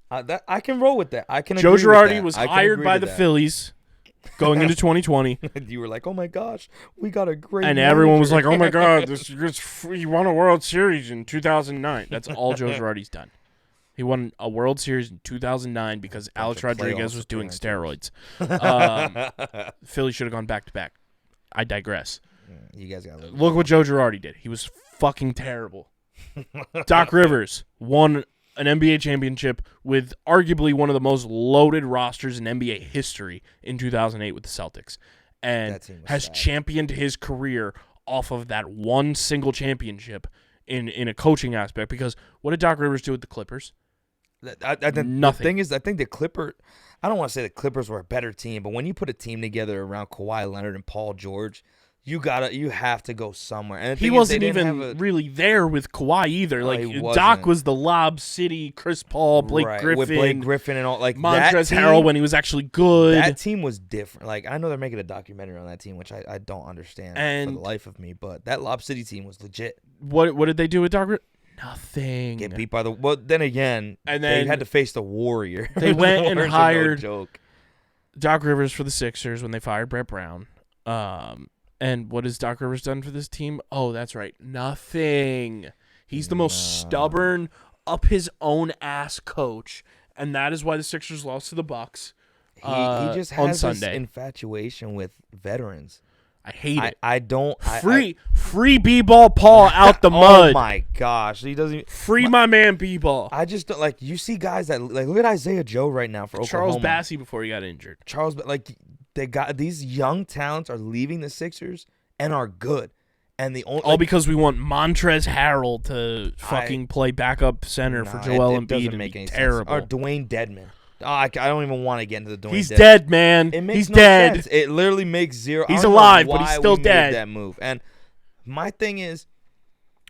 Speaker 3: That I can roll with that. I can.
Speaker 1: Joe
Speaker 3: agree with
Speaker 1: Girardi
Speaker 3: that.
Speaker 1: was
Speaker 3: I can
Speaker 1: hired
Speaker 3: agree
Speaker 1: by
Speaker 3: to
Speaker 1: the
Speaker 3: that.
Speaker 1: Phillies going into 2020,
Speaker 3: You were like, "Oh my gosh, we got a great."
Speaker 1: and everyone was
Speaker 3: manager."
Speaker 1: like, "Oh my God, he won a World Series in 2009." That's all Joe Girardi's done. He won a World Series in 2009 because Alex
Speaker 3: of
Speaker 1: Rodriguez
Speaker 3: playoff
Speaker 1: was doing steroids.
Speaker 3: appearances.
Speaker 1: Philly should have gone back to back. I digress.
Speaker 3: You guys got.
Speaker 1: Look what Joe Girardi did. He was fucking terrible. Doc Rivers won an NBA championship with arguably one of the most loaded rosters in NBA history in 2008 with the Celtics, and
Speaker 3: That team was
Speaker 1: has
Speaker 3: stacked.
Speaker 1: championed his career off of that one single championship in a coaching aspect. Because what did Doc Rivers do with the Clippers?
Speaker 3: The
Speaker 1: Nothing.
Speaker 3: thing is, I think the Clippers. I don't want to say the Clippers were a better team, but when you put a team together around Kawhi Leonard and Paul George, you have to go somewhere. And the
Speaker 1: He
Speaker 3: thing is,
Speaker 1: wasn't
Speaker 3: they didn't
Speaker 1: even
Speaker 3: have a,
Speaker 1: really there with Kawhi either.
Speaker 3: No,
Speaker 1: Like
Speaker 3: he
Speaker 1: Doc
Speaker 3: wasn't.
Speaker 1: was the Lob City, Chris Paul, Blake
Speaker 3: right,
Speaker 1: Griffin,
Speaker 3: with Blake Griffin and all like
Speaker 1: Montrezl
Speaker 3: that team,
Speaker 1: Harrell when he was actually good.
Speaker 3: That team was different. Like I know they're making a documentary on that team, which I don't understand for
Speaker 1: And-
Speaker 3: the life of me. But that Lob City team was legit.
Speaker 1: What did they do with Doc Rivers? Nothing.
Speaker 3: Get beat by the. Well, then again,
Speaker 1: And
Speaker 3: they
Speaker 1: then
Speaker 3: had to face the Warrior.
Speaker 1: they
Speaker 3: The
Speaker 1: went and
Speaker 3: Warriors are
Speaker 1: hired-
Speaker 3: No joke.
Speaker 1: Doc Rivers for the Sixers when they fired Brett Brown. And what has Doc Rivers done for this team? Oh, that's right. Nothing. He's the most stubborn, up his own ass coach, and that is why the Sixers lost to the Bucks.
Speaker 3: He just
Speaker 1: on
Speaker 3: has this
Speaker 1: Sunday.
Speaker 3: infatuation with veterans.
Speaker 1: I hate it.
Speaker 3: I don't.
Speaker 1: Free B-ball Paul out the mud.
Speaker 3: Oh my gosh, he doesn't.
Speaker 1: Free my man B-ball.
Speaker 3: I just don't like. You see guys that like look at Isaiah Joe right now for
Speaker 1: Charles
Speaker 3: Oklahoma.
Speaker 1: Bassey before he got injured.
Speaker 3: Like they got these young talents are leaving the Sixers and are good, and the only
Speaker 1: All because we want Montrezl Harrell to fucking play backup center for Joel
Speaker 3: it
Speaker 1: Embiid
Speaker 3: doesn't
Speaker 1: and
Speaker 3: make
Speaker 1: be
Speaker 3: any
Speaker 1: terrible.
Speaker 3: sense. Or Dwayne Dedman. Oh, I don't even want to get into the Dwayne.
Speaker 1: He's
Speaker 3: Dedman.
Speaker 1: dead, man.
Speaker 3: It makes
Speaker 1: He's
Speaker 3: no
Speaker 1: dead.
Speaker 3: sense. It literally makes zero. I
Speaker 1: He's
Speaker 3: don't know
Speaker 1: alive, but he's
Speaker 3: why
Speaker 1: still
Speaker 3: we made
Speaker 1: dead.
Speaker 3: That move. And my thing is,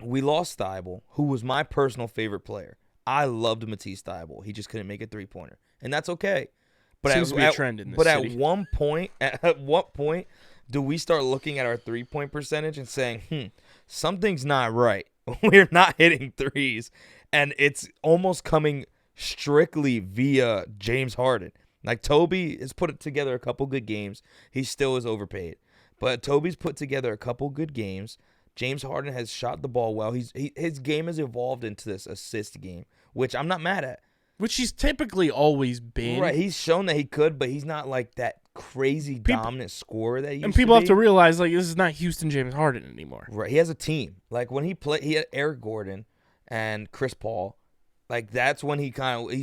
Speaker 3: we lost Thibault, who was my personal favorite player. I loved Matisse Thibault. He just couldn't make a 3-pointer, and that's okay. But
Speaker 1: Seems to be a trend in this
Speaker 3: But
Speaker 1: city.
Speaker 3: at what point do we start looking at our 3-point percentage and saying, something's not right? We're not hitting threes, and it's almost coming strictly via James Harden. Like Toby has put together a couple good games. He still is overpaid. But Toby's put together a couple good games. James Harden has shot the ball well. His game has evolved into this assist game, which I'm not mad at.
Speaker 1: Which he's typically always been.
Speaker 3: Right, he's shown that he could, but he's not like that crazy dominant scorer that he used
Speaker 1: And people
Speaker 3: to
Speaker 1: have to
Speaker 3: be.
Speaker 1: realize, like, this is not Houston James Harden anymore.
Speaker 3: Right, he has a team. Like when he played, he had Eric Gordon and Chris Paul. Like that's when he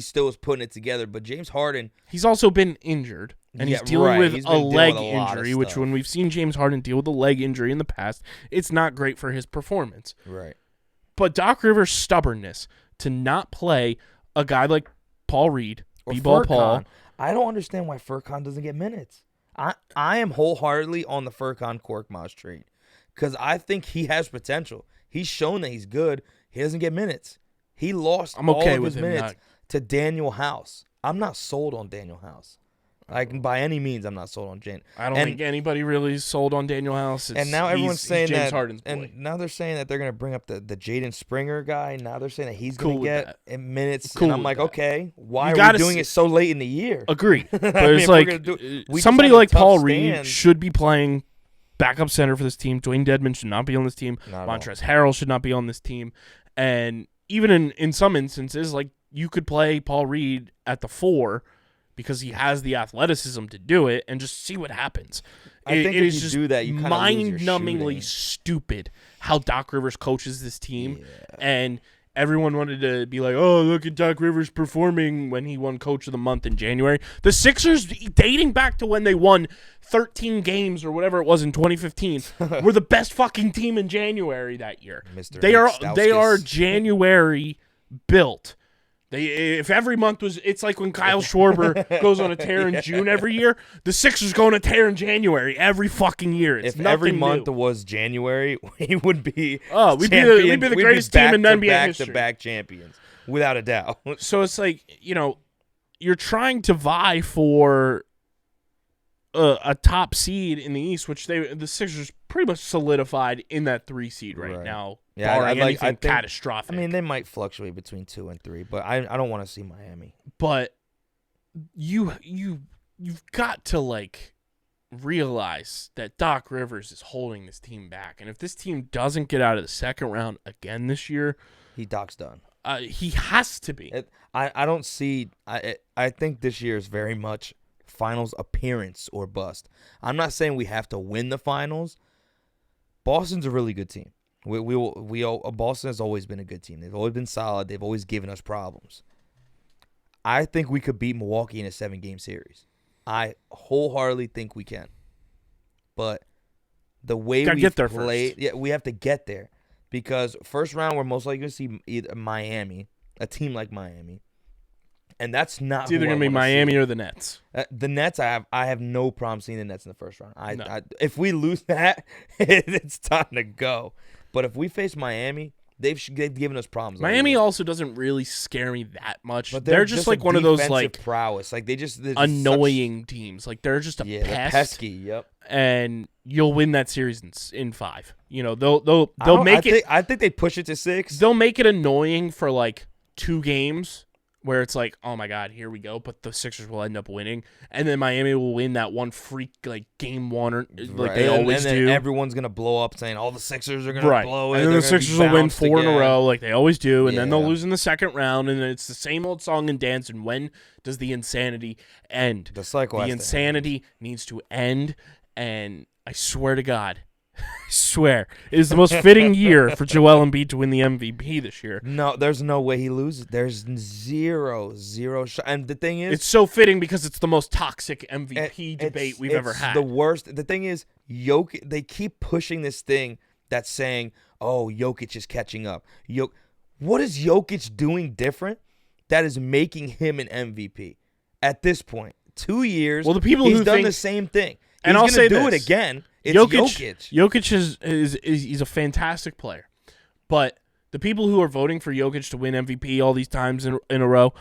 Speaker 3: still was putting it together. But James Harden,
Speaker 1: He's also been injured, and he's
Speaker 3: Yeah,
Speaker 1: dealing
Speaker 3: right.
Speaker 1: with
Speaker 3: He's
Speaker 1: a
Speaker 3: been dealing
Speaker 1: leg
Speaker 3: with a lot of
Speaker 1: injury, which
Speaker 3: stuff.
Speaker 1: when we've seen James Harden deal with a leg injury in the past, it's not great for his performance.
Speaker 3: right,
Speaker 1: But Doc Rivers' stubbornness to not play a guy like Paul Reed,
Speaker 3: or
Speaker 1: B-Ball Paul,
Speaker 3: Furkan. I don't understand why Furkan doesn't get minutes. I am wholeheartedly on the Furkan Korkmaz trade because I think he has potential. He's shown that he's good. He doesn't get minutes. He lost
Speaker 1: I'm
Speaker 3: all
Speaker 1: okay
Speaker 3: of
Speaker 1: with
Speaker 3: his
Speaker 1: him
Speaker 3: minutes
Speaker 1: not-
Speaker 3: to Daniel House. I'm not sold on Daniel House. Like by any means, I'm not sold on Jan.
Speaker 1: I don't think anybody really is sold on Daniel House.
Speaker 3: And now everyone's saying
Speaker 1: James
Speaker 3: that,
Speaker 1: Harden's boy.
Speaker 3: and now they're saying that they're gonna bring up the Jaden Springer guy. Now they're saying that he's
Speaker 1: Cool
Speaker 3: gonna
Speaker 1: with
Speaker 3: get
Speaker 1: that.
Speaker 3: in minutes.
Speaker 1: Cool
Speaker 3: and I'm
Speaker 1: with
Speaker 3: like,
Speaker 1: that.
Speaker 3: okay, why
Speaker 1: You
Speaker 3: are
Speaker 1: gotta
Speaker 3: we doing
Speaker 1: see-
Speaker 3: it so late in the year?
Speaker 1: Agree. But
Speaker 3: mean,
Speaker 1: it's
Speaker 3: if we're
Speaker 1: like
Speaker 3: gonna do- we just
Speaker 1: somebody
Speaker 3: had a
Speaker 1: like
Speaker 3: tough
Speaker 1: Paul Reed
Speaker 3: stand.
Speaker 1: should be playing backup center for this team. Dwayne Dedman should not be on this team.
Speaker 3: Not at all.
Speaker 1: Montrezl Harrell should not be on this team. And even in some instances, like you could play Paul Reed at the 4 because he has the athleticism to do it and just see what happens.
Speaker 3: I think
Speaker 1: it
Speaker 3: if
Speaker 1: is
Speaker 3: you
Speaker 1: just
Speaker 3: do that, you kinda lose your
Speaker 1: mind-numbingly
Speaker 3: shooting.
Speaker 1: stupid how Doc Rivers coaches this team. And everyone wanted to be like, oh, look at Doc Rivers performing when he won Coach of the Month in January. The Sixers, dating back to when they won 13 games or whatever it was in 2015, were the best fucking team in January that year.
Speaker 3: Mr.
Speaker 1: They are
Speaker 3: Stauskas.
Speaker 1: January built. If every month was, it's like when Kyle Schwarber goes on a tear in June every year. The Sixers go on a tear in January every fucking year. It's
Speaker 3: If every
Speaker 1: nothing
Speaker 3: month
Speaker 1: new.
Speaker 3: was January, we would be
Speaker 1: We'd be
Speaker 3: champions.
Speaker 1: the
Speaker 3: We'd
Speaker 1: greatest team in NBA
Speaker 3: back
Speaker 1: history.
Speaker 3: to back champions, without a doubt.
Speaker 1: So it's like, you're trying to vie for a top seed in the East, which the Sixers pretty much solidified in that 3 seed right now, barring anything catastrophic.
Speaker 3: I mean, they might fluctuate between 2 and 3, but I don't want to see Miami.
Speaker 1: But you've got to like realize that Doc Rivers is holding this team back, and if this team doesn't get out of the second round again this year,
Speaker 3: Doc's done.
Speaker 1: He has to be.
Speaker 3: I don't see. I think this year is very much finals appearance or bust. I'm not saying we have to win the finals. Boston's a really good team. Boston has always been a good team. They've always been solid. They've always given us problems. I think we could beat Milwaukee in a 7-game series. I wholeheartedly think we can. But the way we play, we have to get there. Because first round, we're most likely going to see either Miami, a team like Miami. And that's not.
Speaker 1: It's either going to be Miami or the Nets.
Speaker 3: The Nets, I have no problem seeing the Nets in the first round. If we lose that, it's time to go. But if we face Miami, they've given us problems.
Speaker 1: Miami also doesn't really scare me that much. But they're just like one of those like
Speaker 3: prowess, like they're just
Speaker 1: annoying teams. Like they're just a pest.
Speaker 3: Pesky. Yep.
Speaker 1: And you'll win that series in 5. You know, they'll make it.
Speaker 3: I think they push it to 6.
Speaker 1: They'll make it annoying for like 2 games. Where it's like, oh my God, here we go, but the Sixers will end up winning, and then Miami will win that one freak like game 1 or like they always do.
Speaker 3: Everyone's gonna blow up saying all the Sixers are gonna blow it,
Speaker 1: and then the Sixers will win 4 in a row like they always do, and then they'll lose in the second round, and it's the same old song and dance. And when does the insanity end?
Speaker 3: The cycle.
Speaker 1: The insanity needs to end, and I swear to God. I swear, it is the most fitting year for Joel Embiid to win the MVP this year.
Speaker 3: No, there's no way he loses. There's zero shot. And the thing is,
Speaker 1: it's so fitting because it's the most toxic MVP debate we've ever had.
Speaker 3: The worst. The thing is, Jokic. They keep pushing this thing that's saying, "Oh, Jokic is catching up." What is Jokic doing different that is making him an MVP at this point? 2 years.
Speaker 1: Well, the people
Speaker 3: he's
Speaker 1: who
Speaker 3: done
Speaker 1: think,
Speaker 3: the same thing.
Speaker 1: And
Speaker 3: he's
Speaker 1: I'll
Speaker 3: going to
Speaker 1: say
Speaker 3: do
Speaker 1: this.
Speaker 3: it again. It's Jokic.
Speaker 1: Jokic is he's a fantastic player, but the people who are voting for Jokic to win MVP all these times in a row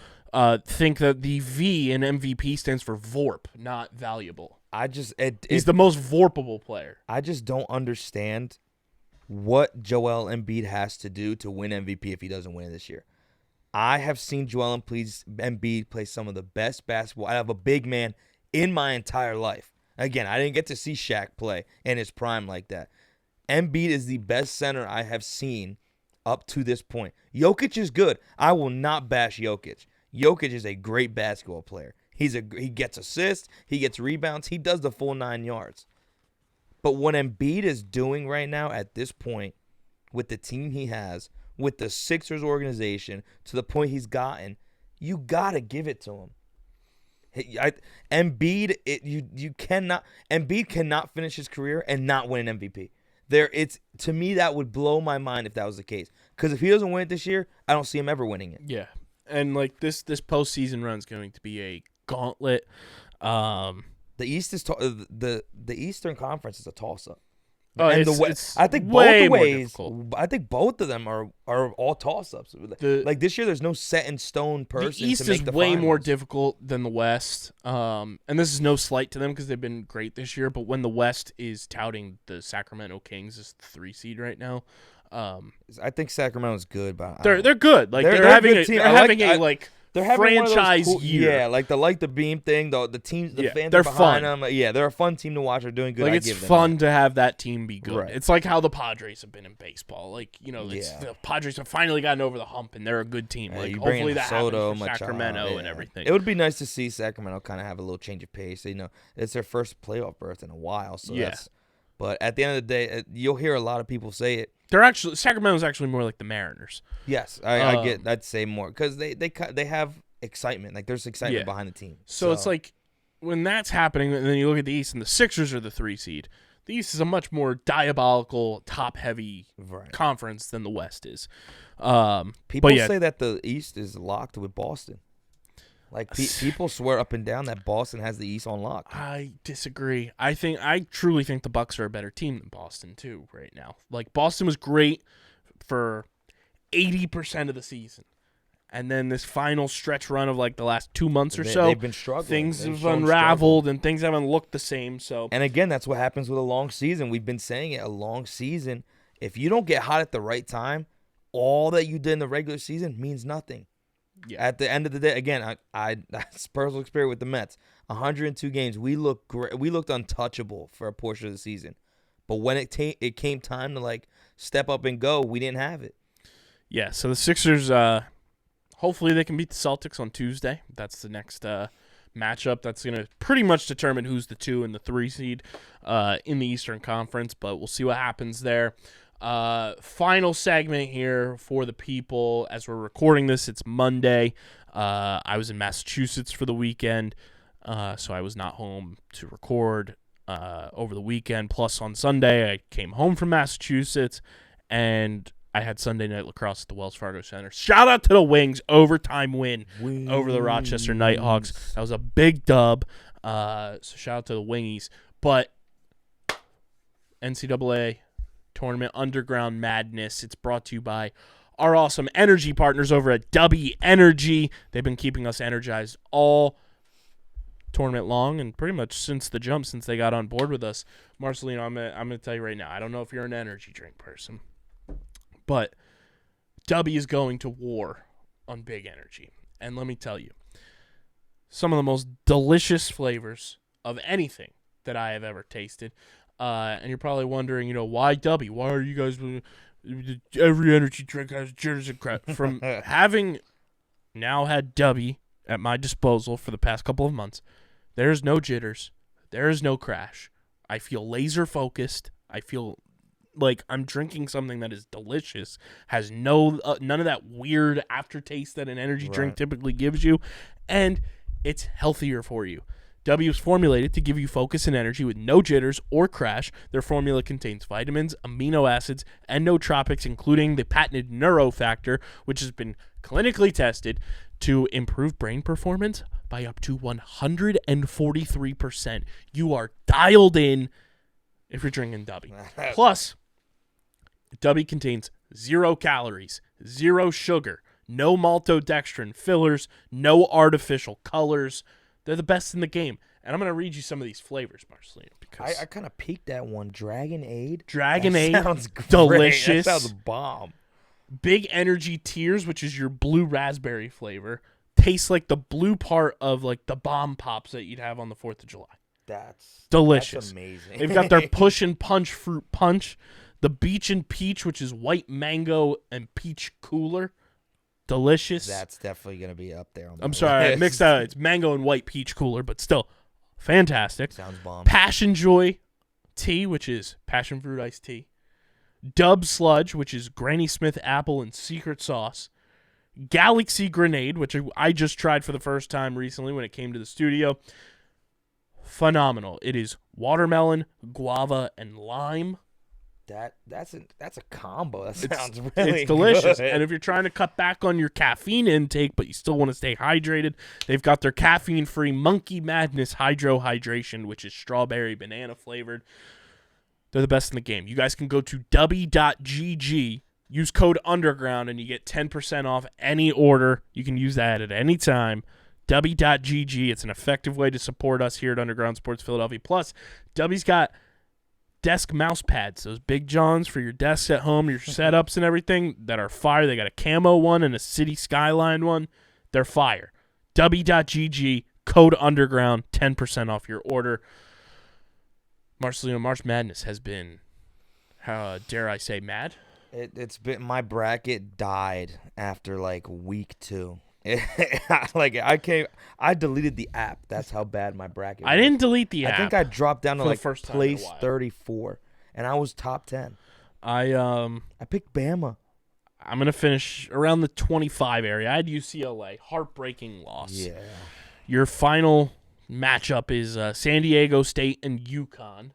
Speaker 1: think that the V in MVP stands for VORP, not valuable. He's the most VORPable player.
Speaker 3: I just don't understand what Joel Embiid has to do to win MVP if he doesn't win it this year. I have seen Joel Embiid play some of the best basketball out of a big man in my entire life. Again, I didn't get to see Shaq play in his prime like that. Embiid is the best center I have seen up to this point. Jokic is good. I will not bash Jokic. Jokic is a great basketball player. He gets assists, he gets rebounds, he does the full 9 yards. But what Embiid is doing right now at this point with the team he has, with the Sixers organization, to the point he's gotten, you got to give it to him. Embiid cannot finish his career and not win an MVP. To me, that would blow my mind if that was the case. Because if he doesn't win it this year, I don't see him ever winning it.
Speaker 1: Yeah, and like this postseason run is going to be a gauntlet.
Speaker 3: The East is the Eastern Conference is a toss up.
Speaker 1: Oh,
Speaker 3: and
Speaker 1: it's
Speaker 3: I think
Speaker 1: way
Speaker 3: both
Speaker 1: more
Speaker 3: ways.
Speaker 1: difficult.
Speaker 3: I think both of them are all toss ups. Like this year, there's no set in stone person.
Speaker 1: The East
Speaker 3: to make
Speaker 1: is
Speaker 3: the
Speaker 1: way
Speaker 3: finals.
Speaker 1: more difficult than the West. And this is no slight to them because they've been great this year. But when the West is touting the Sacramento Kings as the 3 seed right now,
Speaker 3: I think Sacramento's good, but
Speaker 1: they're good. Like they're having a franchise year.
Speaker 3: Yeah, like the Beam thing. The teams, the fans
Speaker 1: they're
Speaker 3: are behind
Speaker 1: fun.
Speaker 3: them. Yeah, they're a fun team to watch. They're doing good.
Speaker 1: Like it's fun to have that team be good.
Speaker 3: Right.
Speaker 1: It's like how the Padres have been in baseball. Like the Padres have finally gotten over the hump and they're a good team. Like hopefully that happens for Sacramento and everything.
Speaker 3: It would be nice to see Sacramento kind of have a little change of pace. It's their first plaplayoff berth in a while. So but at the end of the day, you'll hear a lot of people say it.
Speaker 1: Sacramento's actually more like the Mariners.
Speaker 3: Yes, I'd say more because they have excitement. Like there's excitement behind the team.
Speaker 1: So it's like when that's happening, and then you look at the East, and the Sixers are the 3 seed. The East is a much more diabolical, top-heavy conference than the West is.
Speaker 3: People say that the East is locked with Boston. Like people swear up and down that Boston has the East on lock.
Speaker 1: I disagree. I truly think the Bucks are a better team than Boston too right now. Like Boston was great for 80% of the season, And then this final stretch run of like the last 2 months or so,
Speaker 3: They've been struggling.
Speaker 1: things
Speaker 3: They've
Speaker 1: have
Speaker 3: shown
Speaker 1: unraveled and things haven't looked the same. So
Speaker 3: And again, that's what happens with a long season. We've been saying it, a long season. If you don't get hot at the right time, all that you did in the regular season means nothing.
Speaker 1: Yeah.
Speaker 3: At the end of the day, again, I that's personal experience with the Mets. 102 games, we looked great. We looked untouchable for a portion of the season. But when it came time to like step up and go, we didn't have it.
Speaker 1: yeah, so the Sixers, hopefully they can beat the Celtics on Tuesday. That's the next matchup. That's going to pretty much determine who's the 2 and the 3 seed in the Eastern Conference, but we'll see what happens there. Final segment here for the people. As we're recording this, it's Monday. I was in Massachusetts for the weekend, so I was not home to record over the weekend. Plus, on Sunday, I came home from Massachusetts, and I had Sunday night lacrosse at the Wells Fargo Center. Shout out to the Wings, overtime win over the Rochester Nighthawks. That was a big dub, so shout out to the Wingies. But NCAA Tournament Underground Madness, it's brought to you by our awesome energy partners over at W Energy. They've been keeping us energized all tournament long and pretty much since the jump, since they got on board with us. Marcelino, I'm gonna tell you right now, I don't know if you're an energy drink person, but W is going to war on Big Energy. And let me tell you, some of the most delicious flavors of anything that I have ever tasted. And you're probably wondering, why W? Why are you guys... Every energy drink has jitters and crap. From having now had W at my disposal for the past couple of months, there's no jitters. There is no crash. I feel laser focused. I feel like I'm drinking something that is delicious, has none of that weird aftertaste that an energy drink typically gives you, and it's healthier for you. W is formulated to give you focus and energy with no jitters or crash. Their formula contains vitamins, amino acids, and nootropics, including the patented NeuroFactor, which has been clinically tested to improve brain performance by up to 143%. You are dialed in if you're drinking W. Plus, W contains 0 calories, 0 sugar, no maltodextrin fillers, no artificial colors. They're the best in the game. And I'm going to read you some of these flavors, Marcelino. Because
Speaker 3: I kind of peeked that one. Dragonade.
Speaker 1: Dragonade,
Speaker 3: Sounds great.
Speaker 1: delicious.
Speaker 3: That sounds bomb.
Speaker 1: Big Energy Tears, which is your blue raspberry flavor, tastes like the blue part of like the bomb pops that you'd have on the 4th of July.
Speaker 3: That's
Speaker 1: delicious.
Speaker 3: That's amazing.
Speaker 1: They've got their Push and Punch Fruit Punch, the Beach and Peach, which is white mango and peach cooler. Delicious.
Speaker 3: That's definitely going to be up there.
Speaker 1: I'm sorry, I mixed that. It's mango and white peach cooler, but still fantastic.
Speaker 3: Sounds bomb.
Speaker 1: Passion Joy tea, which is passion fruit iced tea. Dub Sludge, which is Granny Smith apple and secret sauce. Galaxy Grenade, which I just tried for the first time recently when it came to the studio. Phenomenal. It is watermelon, guava, and lime.
Speaker 3: That's a combo. That sounds really
Speaker 1: It's delicious.
Speaker 3: good.
Speaker 1: And if you're trying to cut back on your caffeine intake, but you still want to stay hydrated, they've got their caffeine-free Monkey Madness Hydro Hydration, which is strawberry banana flavored. They're the best in the game. You guys can go to w.gg, use code Underground, and you get 10% off any order. You can use that at any time. W.gg. It's an effective way to support us here at Underground Sports Philadelphia. Plus, W's got desk mouse pads, those big johns for your desks at home, your setups and everything that are fire. They got a camo one and a city skyline one. They're fire. W.gg, code Underground, 10% off your order. Marcelino, March Madness has been, dare I say, mad?
Speaker 3: It's been, my bracket died after like week 2. I deleted the app. That's how bad my bracket was.
Speaker 1: I didn't delete the app.
Speaker 3: I think I dropped down to
Speaker 1: for the
Speaker 3: like
Speaker 1: first time in a
Speaker 3: place
Speaker 1: while.
Speaker 3: 34, and I was top 10.
Speaker 1: I
Speaker 3: picked Bama.
Speaker 1: I'm gonna finish around the 25 area. I had UCLA, heartbreaking loss.
Speaker 3: Yeah.
Speaker 1: Your final matchup is San Diego State and UConn.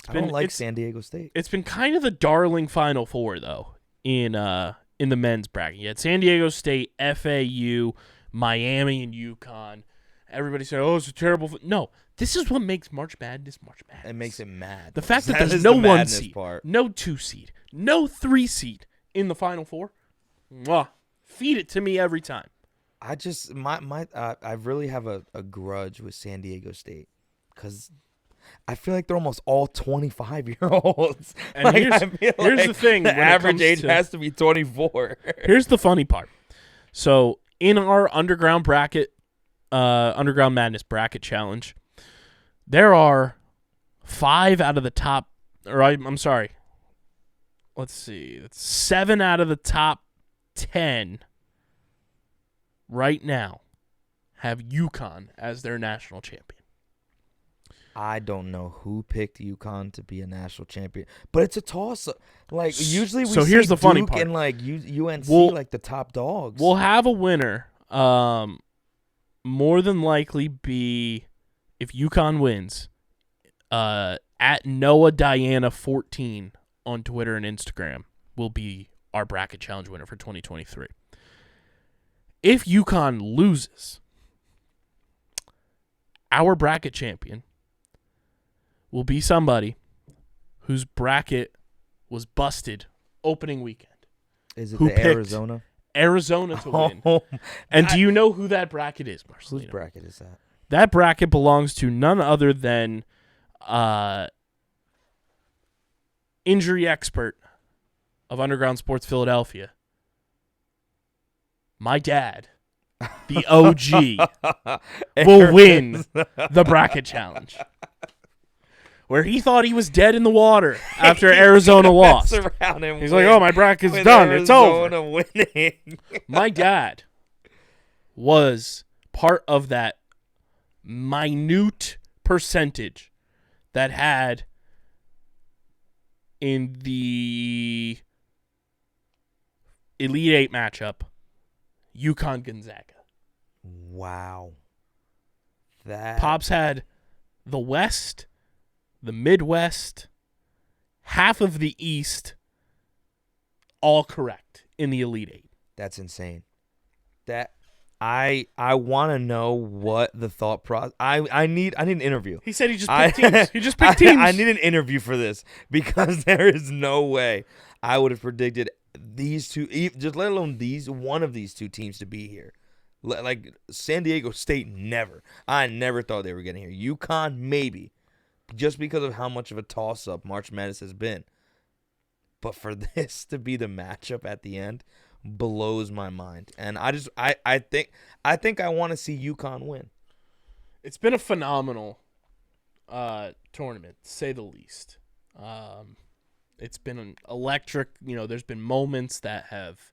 Speaker 3: I don't like San Diego State.
Speaker 1: It's been kind of the darling Final Four though in the men's bracket. You had San Diego State, FAU, Miami, and UConn. Everybody said, "Oh, it's a terrible." No, this is what makes March Madness March Madness.
Speaker 3: It makes it mad.
Speaker 1: The fact that
Speaker 3: That
Speaker 1: there's
Speaker 3: is
Speaker 1: no
Speaker 3: the
Speaker 1: 1
Speaker 3: madness
Speaker 1: seed,
Speaker 3: part.
Speaker 1: no 2 seed, no 3 seed in the Final Four. Mwah. Feed it to me every time.
Speaker 3: I just I really have a grudge with San Diego State because I feel like they're almost all 25-year-olds.
Speaker 1: And
Speaker 3: like,
Speaker 1: here's the thing.
Speaker 3: The average age has to be 24.
Speaker 1: Here's the funny part. So in our underground Madness bracket challenge, there are 5 out of the top, I'm sorry. Let's see. It's 7 out of the top 10 right now have UConn as their national champion.
Speaker 3: I don't know who picked UConn to be a national champion, but it's a toss-up. Like usually we see
Speaker 1: here's the funny
Speaker 3: Duke
Speaker 1: part.
Speaker 3: and like UNC like the top dogs.
Speaker 1: We'll have a winner. More than likely be, if UConn wins, at Noah Diana 14 on Twitter and Instagram will be our bracket challenge winner for 2023. If UConn loses, our bracket champion will be somebody whose bracket was busted opening weekend.
Speaker 3: Is it
Speaker 1: who
Speaker 3: the
Speaker 1: picked
Speaker 3: Arizona?
Speaker 1: Arizona to win. And do you know who that bracket is, Marcelino?
Speaker 3: Whose bracket is that?
Speaker 1: That bracket belongs to none other than injury expert of Underground Sports Philadelphia, my dad, the OG, will win the bracket challenge. Where he thought he was dead in the water after Arizona lost. He's like, oh, my bracket's done. It's over.
Speaker 3: Winning.
Speaker 1: My dad was part of that minute percentage that had in the Elite Eight matchup, UConn Gonzaga.
Speaker 3: Wow. That
Speaker 1: Pops had the West, the Midwest, half of the East, all correct in the Elite Eight.
Speaker 3: That's insane. That I want to know what the thought process. I need an interview.
Speaker 1: He said he just picked teams. He just picked teams.
Speaker 3: I need an interview for this because there is no way I would have predicted these two, just let alone one of these two teams to be here. Like San Diego State, never. I never thought they were getting here. UConn, maybe, just because of how much of a toss-up March Madness has been. But for this to be the matchup at the end blows my mind, and I think I want to see UConn win.
Speaker 1: It's been a phenomenal tournament, to say the least. It's been an electric. There's been moments that have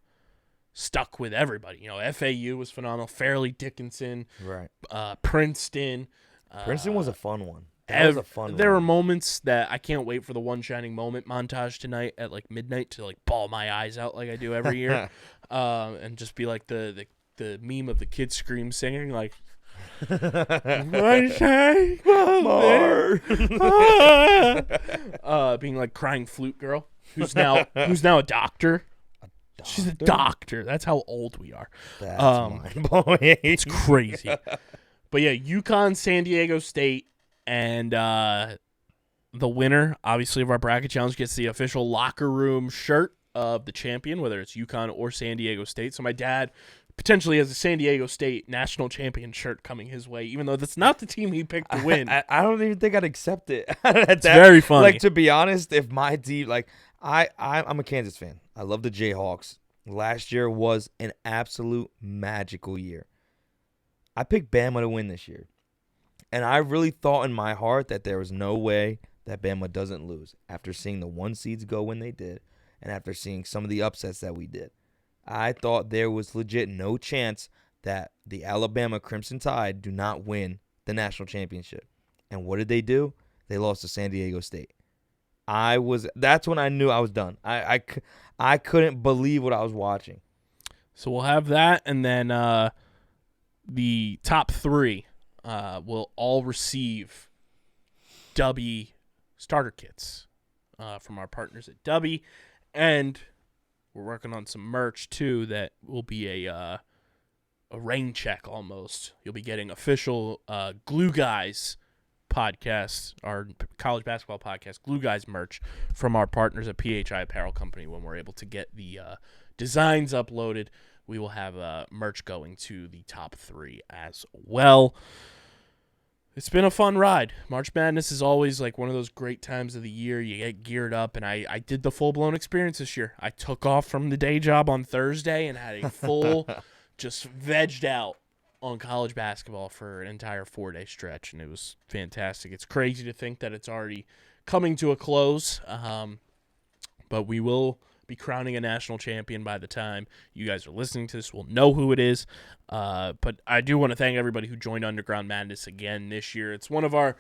Speaker 1: stuck with everybody. FAU was phenomenal. Fairleigh Dickinson,
Speaker 3: right?
Speaker 1: Princeton.
Speaker 3: Princeton was a fun one. That was a fun one.
Speaker 1: There were moments that I can't wait for the one shining moment montage tonight at like midnight to like bawl my eyes out like I do every year, and just be like the meme of the kid scream singing like one shining moment, being like crying flute girl who's now a doctor. She's a doctor. That's how old we are.
Speaker 3: That's mind-blowing.
Speaker 1: It's crazy. But yeah, UConn, San Diego State. And the winner, obviously, of our bracket challenge gets the official locker room shirt of the champion, whether it's UConn or San Diego State. So my dad potentially has a San Diego State national champion shirt coming his way, even though that's not the team he picked to win.
Speaker 3: I don't even think I'd accept it.
Speaker 1: It's very funny.
Speaker 3: Like, to be honest, if my team, like, I'm a Kansas fan. I love the Jayhawks. Last year was an absolute magical year. I picked Bama to win this year. And I really thought in my heart that there was no way that Bama doesn't lose after seeing the 1 seeds go when they did and after seeing some of the upsets that we did. I thought there was legit no chance that the Alabama Crimson Tide do not win the national championship. And what did they do? They lost to San Diego State. That's when I knew I was done. I couldn't believe what I was watching.
Speaker 1: So we'll have that, and then the top 3 will all receive Dubby starter kits from our partners at Dubby, and we're working on some merch too that will be a rain check almost. You'll be getting official Glue Guys podcast, our college basketball podcast, Glue Guys merch from our partners at PHI Apparel Company when we're able to get the designs uploaded. we will have merch going to the top 3 as well. It's been a fun ride. March Madness is always like one of those great times of the year. You get geared up, and I did the full-blown experience this year. I took off from the day job on Thursday and had a full, just vegged out on college basketball for an entire 4-day stretch, and it was fantastic. It's crazy to think that it's already coming to a close, but we will be crowning a national champion by the time you guys are listening to this. We'll know who it is. But I do want to thank everybody who joined Underground Madness again this year. It's one of our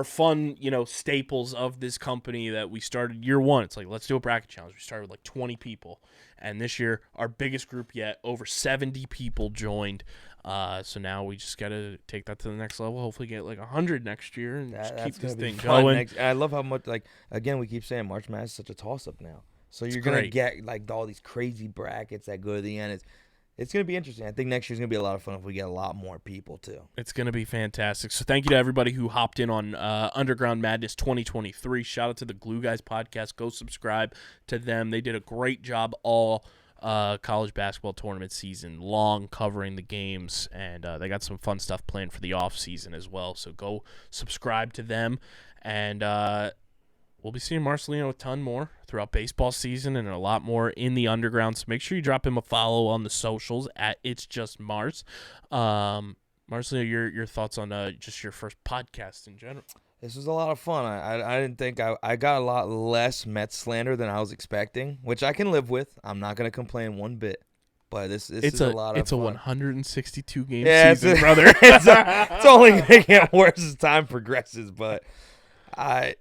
Speaker 1: fun, staples of this company that we started year one. It's like, let's do a bracket challenge. We started with like 20 people. And this year, our biggest group yet, over 70 people joined. So now we just got to take that to the next level. Hopefully get like 100 next year and just keep this thing going.
Speaker 3: I love how much, again, we keep saying March Madness is such a toss-up now. So you're going to get like all these crazy brackets that go to the end. It's going to be interesting. I think next year's going to be a lot of fun if we get a lot more people too.
Speaker 1: It's going to be fantastic. So thank you to everybody who hopped in on Underground Madness 2023. Shout out to the Glue Guys podcast. Go subscribe to them. They did a great job all college basketball tournament season long covering the games, and they got some fun stuff planned for the off season as well. So go subscribe to them, and we'll be seeing Marcelino a ton more throughout baseball season and a lot more in the underground. So make sure you drop him a follow on the socials at It's Just Mars. Marcelino, your thoughts on just your first podcast in general?
Speaker 3: This was a lot of fun. I didn't think I got a lot less Mets slander than I was expecting, which I can live with. I'm not going to complain one bit. But this is a lot of fun.
Speaker 1: It's a 162 game season, brother.
Speaker 3: It's only going to get worse as time progresses, but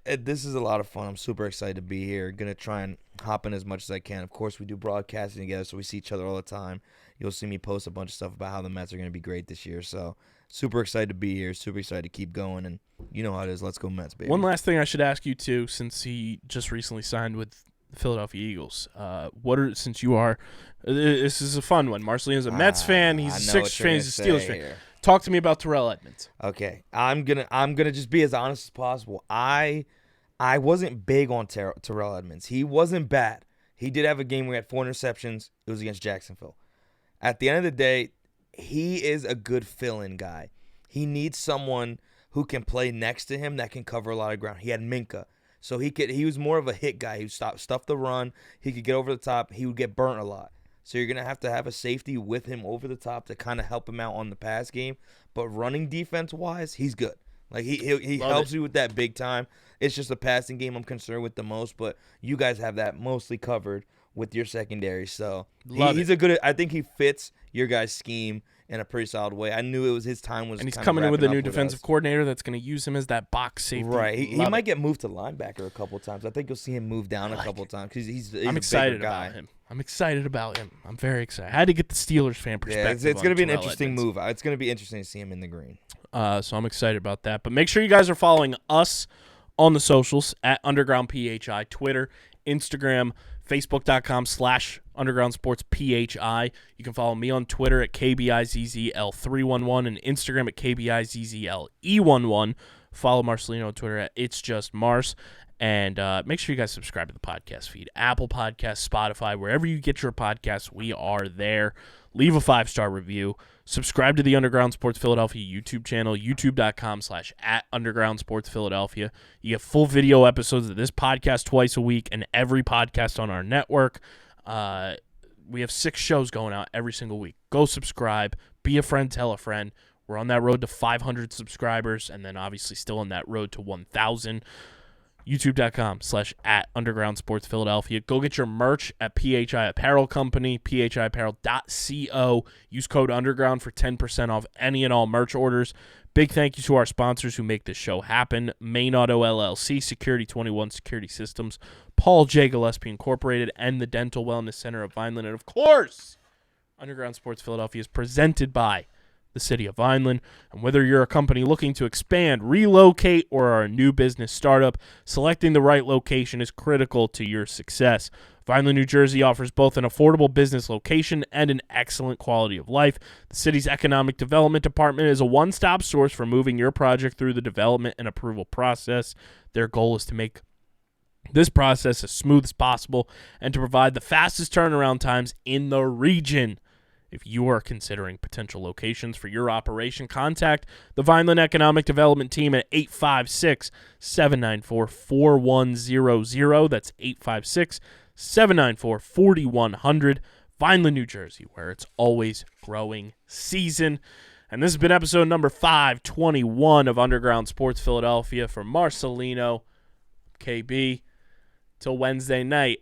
Speaker 3: this is a lot of fun. I'm super excited to be here. Going to try and hop in as much as I can. Of course, we do broadcasting together, so we see each other all the time. You'll see me post a bunch of stuff about how the Mets are going to be great this year. So super excited to be here. Super excited to keep going. And you know how it is. Let's go Mets, baby.
Speaker 1: One last thing I should ask you, too, since he just recently signed with the Philadelphia Eagles. Since you are this is a fun one. Marcelino's a Mets fan. He's a Sixers fan. He's a Steelers fan. Talk to me about Terrell Edmonds.
Speaker 3: Okay, I'm gonna just be as honest as possible. I wasn't big on Terrell Edmonds. He wasn't bad. He did have a game where he had 4 interceptions. It was against Jacksonville. At the end of the day, he is a good fill-in guy. He needs someone who can play next to him that can cover a lot of ground. He had Minka, so he was more of a hit guy. He would stuff the run. He could get over the top. He would get burnt a lot. So you're going to have a safety with him over the top to kind of help him out on the pass game. But running defense-wise, he's good. Like he helps you with that big time. It's just the passing game I'm concerned with the most. But you guys have that mostly covered with your secondary. So he's a good – I think he fits your guys' scheme in a pretty solid way. I knew it was his time was.
Speaker 1: And he's coming in with a new defensive coordinator that's going to use him as that box safety.
Speaker 3: Right. He might get moved to linebacker a couple of times. I think you'll see him move down a couple of times because he's
Speaker 1: I'm excited about him. I'm excited about him. I'm very excited. I had to get the Steelers fan perspective.
Speaker 3: Yeah, it's going to be an interesting
Speaker 1: Edmonds.
Speaker 3: move. It's going to be interesting to see him in the green.
Speaker 1: So I'm excited about that. But make sure you guys are following us on the socials at Underground PHI, Twitter, Instagram, Facebook.com/UndergroundSportsPHI. You can follow me on Twitter at KBIZZL311 and Instagram at KBIZZLE11. Follow Marcelino on Twitter at It's Just Mars. And make sure you guys subscribe to the podcast feed. Apple Podcasts, Spotify, wherever you get your podcasts, we are there. Leave a 5-star review. Subscribe to the Underground Sports Philadelphia YouTube channel, youtube.com/@UndergroundSportsPhiladelphia. You get full video episodes of this podcast twice a week and every podcast on our network. We have 6 shows going out every single week. Go subscribe. Be a friend, tell a friend. We're on that road to 500 subscribers and then obviously still on that road to 1,000. youtube.com/@UndergroundSportsPhiladelphia. Go get your merch at PHI Apparel Company, phiapparel.co. Use code Underground for 10% off any and all merch orders. Big thank you to our sponsors who make this show happen. Main Auto LLC, Security 21 Security Systems, Paul J. Gillespie Incorporated, and the Dental Wellness Center of Vineland. And, of course, Underground Sports Philadelphia is presented by the City of Vineland. And whether you're a company looking to expand, relocate, or are a new business startup, selecting the right location is critical to your success. Vineland, New Jersey offers both an affordable business location and an excellent quality of life. The city's economic development department is a one-stop source for moving your project through the development and approval process. Their goal is to make this process as smooth as possible and to provide the fastest turnaround times in the region. If you are considering potential locations for your operation, contact the Vineland Economic Development Team at 856-794-4100. That's 856-794-4100. Vineland, New Jersey, where it's always growing season. And this has been episode number 521 of Underground Sports Philadelphia. For Marcelino, KB, till Wednesday night.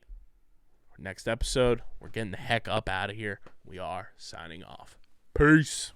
Speaker 1: Next episode, we're getting the heck up out of here. We are signing off. Peace.